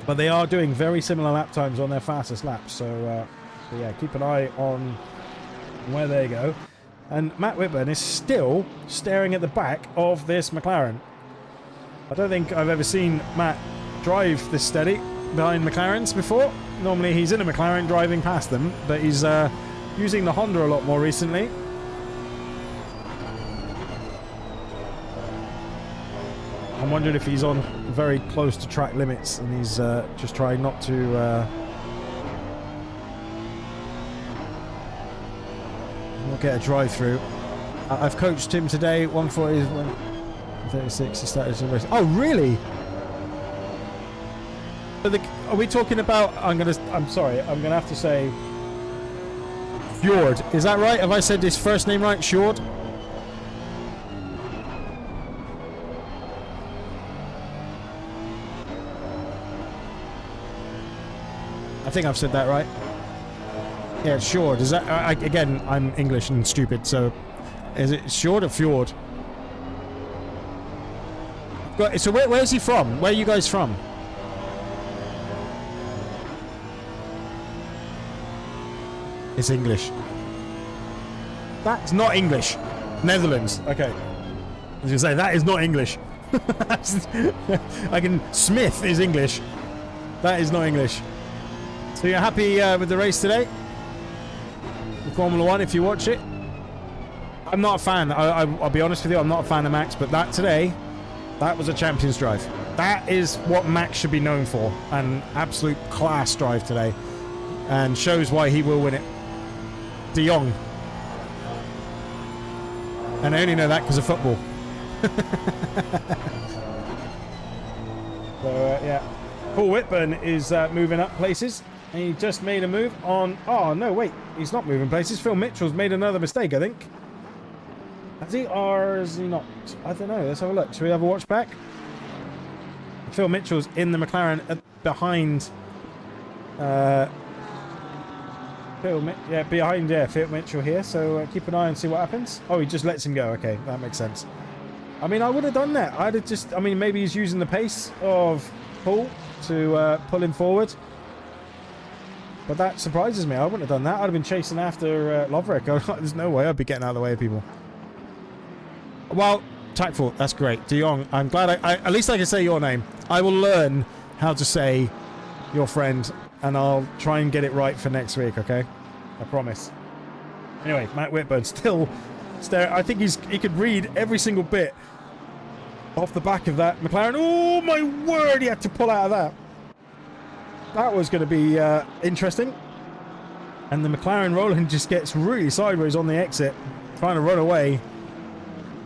But they are doing very similar lap times on their fastest laps. So yeah, keep an eye on where they go. And Matt Whitburn is still staring at the back of this McLaren. I don't think I've ever seen Matt drive this steady behind McLarens before. Normally he's in a McLaren driving past them, but he's using the Honda a lot more recently. I'm wondering if he's on very close to track limits and he's just trying not to we'll get a drive-through. I've coached him today. 140, 136. He started to race. Oh, really? Are we talking about? I'm sorry. I'm gonna have to say Fjord. Is that right? Have I said his first name right? Fjord. I think I've said that right. Yeah, Fjord. Is that again? I'm English and stupid, so is it Fjord or Fjord? So where's he from? Where are you guys from? It's English. That's not English. Netherlands. Okay. I was gonna say that is not English. I can. Smith is English. That is not English. So you're happy with the race today? The Formula One, if you watch it. I'm not a fan. I'll be honest with you. I'm not a fan of Max, but that today, that was a champion's drive. That is what Max should be known for. An absolute class drive today, and shows why he will win it. De Jong. And I only know that because of football. So, yeah. Paul Whitburn is moving up places. And he just made a move on... Oh, no, wait. He's not moving places. Phil Mitchell's made another mistake, I think. Has he, or is he not? I don't know. Let's have a look. Should we have a watch back? Phil Mitchell's in the McLaren behind... Phil Mitchell here, so keep an eye and see what happens. Oh, he just lets him go. Okay, that makes sense. I mean, I would have done that. I'd have just... I mean, maybe he's using the pace of Paul to pull him forward. But that surprises me. I wouldn't have done that. I'd have been chasing after Lovrek. There's no way I'd be getting out of the way of people. Well, tactful. That's great. De Jong, I'm glad at least I can say your name. I will learn how to say your friend, and I'll try and get it right for next week, okay? I promise. Anyway, Matt Whitburn still staring. I think he could read every single bit off the back of that McLaren. Oh, my word, he had to pull out of that. That was going to be interesting. And the McLaren Roland just gets really sideways on the exit, trying to run away.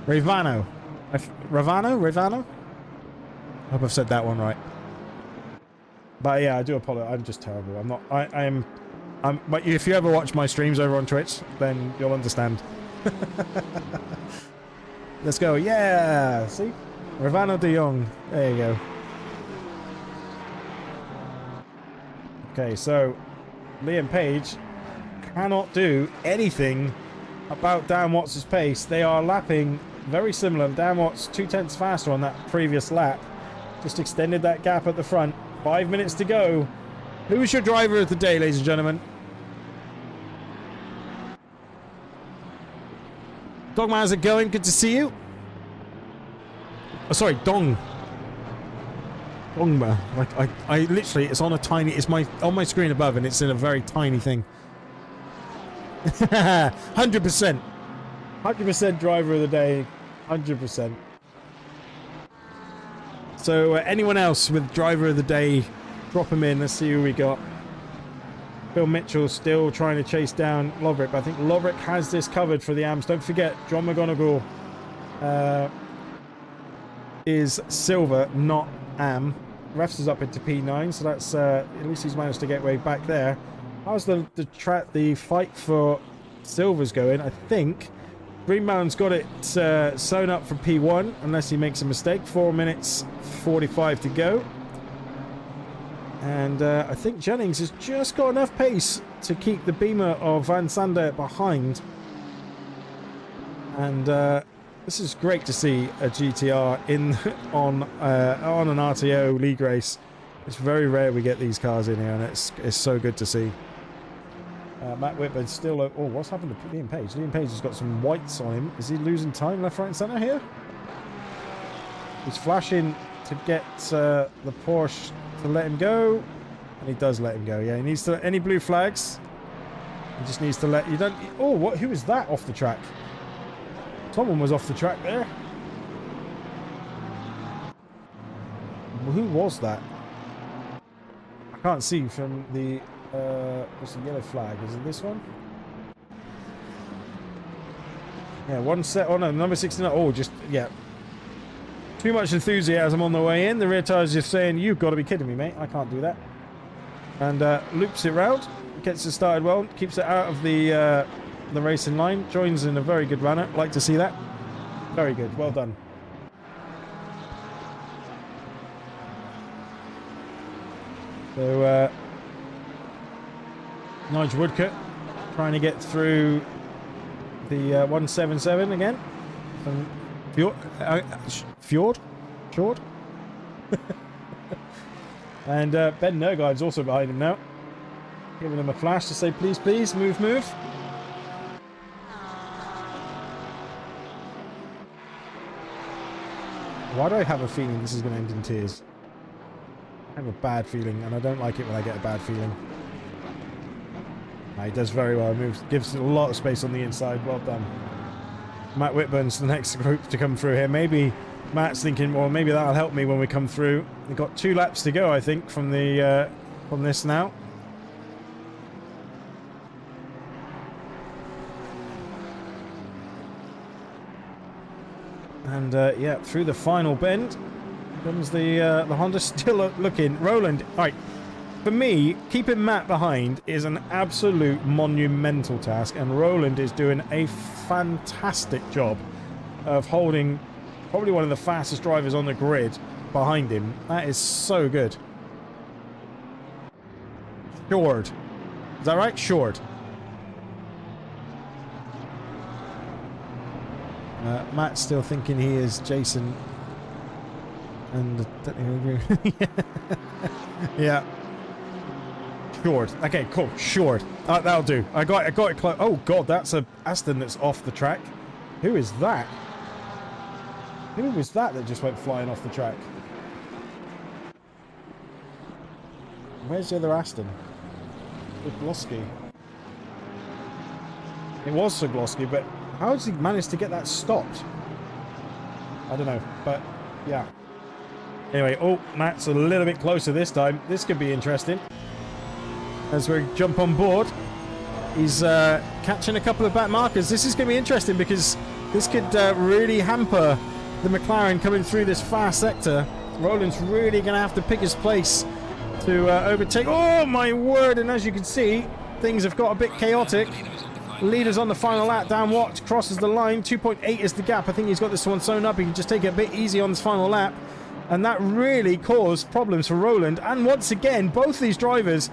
Ravano? I hope I've said that one right. But yeah, I do apologize. I'm just terrible. I'm not. I'm. But if you ever watch my streams over on Twitch, then you'll understand. Let's go. Yeah. See, Ravano de Jong. There you go. Okay, so Liam Page cannot do anything about Dan Watts' pace. They are lapping very similar. Dan Watts 0.2 faster on that previous lap. Just extended that gap at the front. 5 minutes to go. Who is your driver of the day, ladies and gentlemen? Dogman, how's it going? Good to see you. Oh, sorry, Dong. Dongma. Like I literally, it's on a tiny. It's on my screen above, and it's in a very tiny thing. 100%. 100% driver of the day. 100%. So anyone else with driver of the day, drop him in. Let's see who we got. Phil Mitchell still trying to chase down Lovrek. I think Lovrek has this covered for the AMs. Don't forget, John McGonigal is silver, not AM. Refs is up into P9, so that's at least he's managed to get way back there. How's the fight for silver's going? I think Greenmountain's got it sewn up for P1, unless he makes a mistake. 4 minutes 45 to go. And I think Jennings has just got enough pace to keep the Beamer of Van Sander behind. And this is great to see a GTR on an RTO league race. It's very rare we get these cars in here, and it's so good to see. Matt Whitburn still... Oh, what's happened to Liam Page? Liam Page has got some whites on him. Is he losing time left, right and centre here? He's flashing to get the Porsche to let him go. And he does let him go. Yeah, he needs to... Any blue flags? He just needs to let... You don't... Oh, what? Who is that off the track? Someone was off the track there. Who was that? I can't see from the... what's the yellow flag? Is it this one? Yeah, one set on number 69. Oh, just, yeah. Too much enthusiasm on the way in. The rear tire's just saying, you've got to be kidding me, mate. I can't do that. And loops it round. Gets it started well. Keeps it out of the racing line. Joins in a very good manner. Like to see that. Very good. Well done. So, Nigel Woodcock trying to get through the 177 again. From Fjord? And Ben Nergaard's also behind him now. Giving him a flash to say, please, please, move, move. Why do I have a feeling this is going to end in tears? I have a bad feeling, and I don't like it when I get a bad feeling. He does very well. Moves, gives it a lot of space on the inside. Well done. Matt Whitburn's the next group to come through here. Maybe Matt's thinking, well, maybe that'll help me when we come through. We've got 2 laps to go, I think, from the from this now. And yeah, through the final bend comes the Honda, still looking. Roland, all right. For me, keeping Matt behind is an absolute monumental task, and Roland is doing a fantastic job of holding probably one of the fastest drivers on the grid behind him. That is so good. Short. Is that right? Short. Matt's still thinking he is Jason. And yeah. Short. Okay, cool. Short. That'll do. I got it close. Oh god, that's a Aston that's off the track. Who is that? Who was that just went flying off the track? Where's the other Aston? Sugloski. It was Sugloski, but how did he manage to get that stopped? I don't know, but yeah. Anyway, oh, Matt's a little bit closer this time. This could be interesting. As we jump on board, he's catching a couple of back markers. This is going to be interesting because this could really hamper the McLaren coming through this fast sector. Roland's really going to have to pick his place to overtake. Oh my word! And as you can see, things have got a bit chaotic. Leaders on the final lap. Dan Watt crosses the line. 2.8 is the gap. I think he's got this one sewn up. He can just take it a bit easy on this final lap. And that really caused problems for Roland. And once again, both these drivers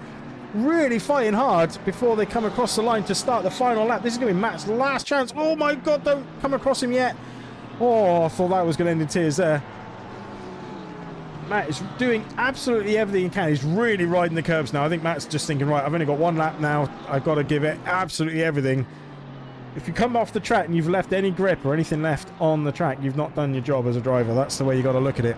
really fighting hard before they come across the line to start the final lap. This is going to be Matt's last chance. Oh my god, don't come across him yet. Oh, I thought that was going to end in tears there. Matt is doing absolutely everything he can. He's really riding the curbs now. I think Matt's just thinking, right, I've only got 1 lap now. I've got to give it absolutely everything. If you come off the track and you've left any grip or anything left on the track, you've not done your job as a driver. That's the way you got to look at it.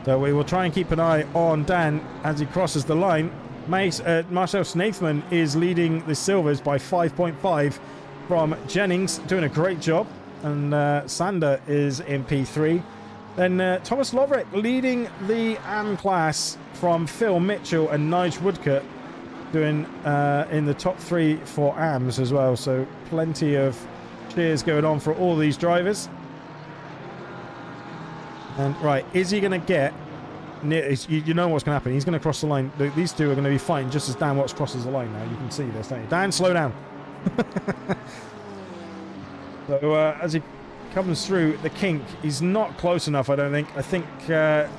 So we will try and keep an eye on Dan as he crosses the line. Marcel Snaithman is leading the Silvers by 5.5 from Jennings, doing a great job. And Sander is in P3. Then Thomas Loverick leading the AM class from Phil Mitchell and Nigel Woodcock, doing in the top 3 for AMs as well. So plenty of cheers going on for all these drivers. And right, is he going to get near? You know what's going to happen. He's going to cross the line. These two are going to be fighting just as Dan Watts crosses the line now. You can see this, don't you? Dan, slow down. So as he comes through the kink, he's not close enough, I don't think. I think he's going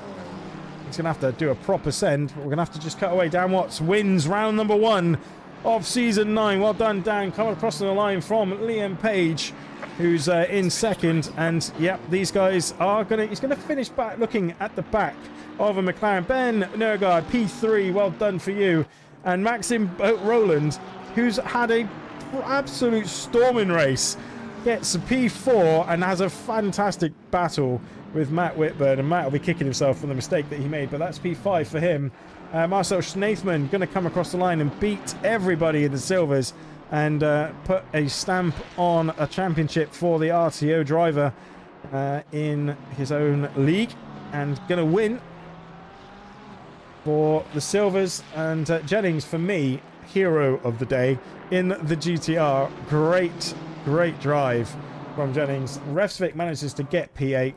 to have to do a proper send. But we're going to have to just cut away. Dan Watts wins round number 1 of season 9. Well done, Dan. Coming across the line from Liam Page, who's in second. And yep, these guys are he's going to finish back looking at the back of a McLaren. Ben Nergaard, P3, well done for you. And Maxim Roland, who's had a absolute storming race, gets a P4 and has a fantastic battle with Matt Whitburn. And Matt will be kicking himself for the mistake that he made, but that's P5 for him. Marcel Schnaithman going to come across the line and beat everybody in the Silvers and put a stamp on a championship for the RTO driver in his own league, and going to win for the Silvers. And Jennings, for me, hero of the day in the GTR. Great great drive from Jennings. Refsvik manages to get P8,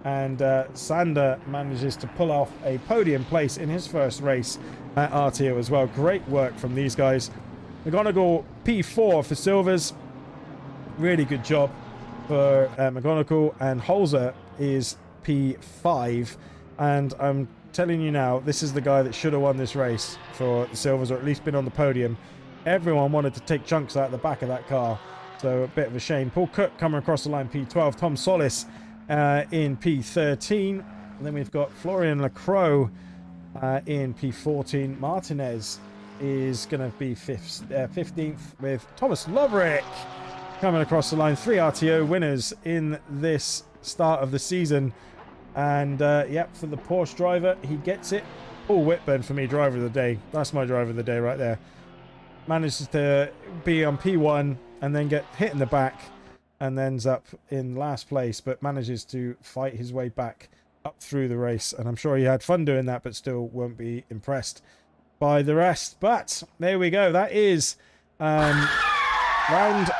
and Sander manages to pull off a podium place in his first race at RTO as well. Great work from these guys. McGonigal P4 for Silvers. Really good job for McGonigal, and Holzer is P5, and I'm telling you now, this is the guy that should have won this race for the Silvers, or at least been on the podium. Everyone wanted to take chunks out the back of that car, so a bit of a shame. Paul Cook coming across the line, P12. Tom Solis in P13. And then we've got Florian Lacroix in P14. Martinez is going to be 15th, with Thomas Loverick coming across the line. 3 RTO winners in this start of the season. And yep, for the Porsche driver, he gets it. Paul Whitburn for me, driver of the day. That's my driver of the day right there. Manages to be on P1 and then get hit in the back and ends up in last place, but manages to fight his way back up through the race. And I'm sure he had fun doing that, but still won't be impressed by the rest. But there we go. That is round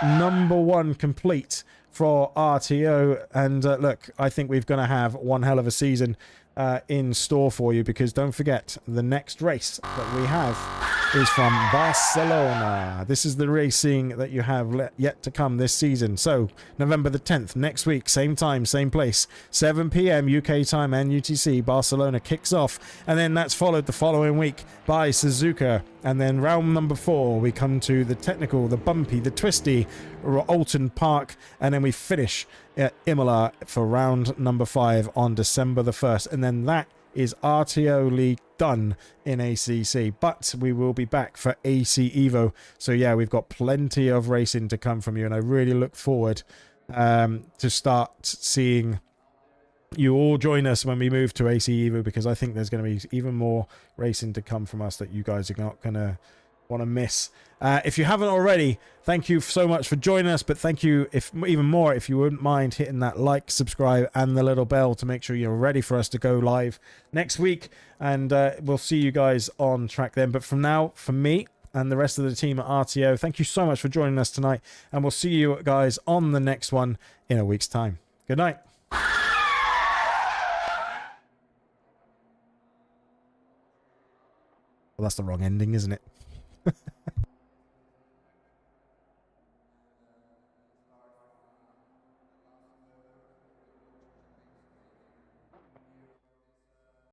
number 1 complete for RTO. And look, I think we're going to have one hell of a season in store for you, because don't forget, the next race that we have is from Barcelona. This is the racing that you have yet to come this season. So November the 10th, next week, same time, same place, 7 p.m. UK time and UTC, Barcelona kicks off, and then that's followed the following week by Suzuka. And then round number 4, we come to the technical, the bumpy, the twisty, Alton Park, and then we finish at Imola for round number 5 on December the 1st. And then that is RTO League done in ACC, but we will be back for AC Evo. So yeah, we've got plenty of racing to come from you, and I really look forward to start seeing you all join us when we move to AC Evo, because I think there's going to be even more racing to come from us that you guys are not going to want to miss. If you haven't already, thank you so much for joining us, but thank you even more if you wouldn't mind hitting that like, subscribe and the little bell to make sure you're ready for us to go live next week, and we'll see you guys on track then. But from now, for me and the rest of the team at RTO, thank you so much for joining us tonight, and we'll see you guys on the next one in a week's time. Good night. Well, that's the wrong ending, isn't it?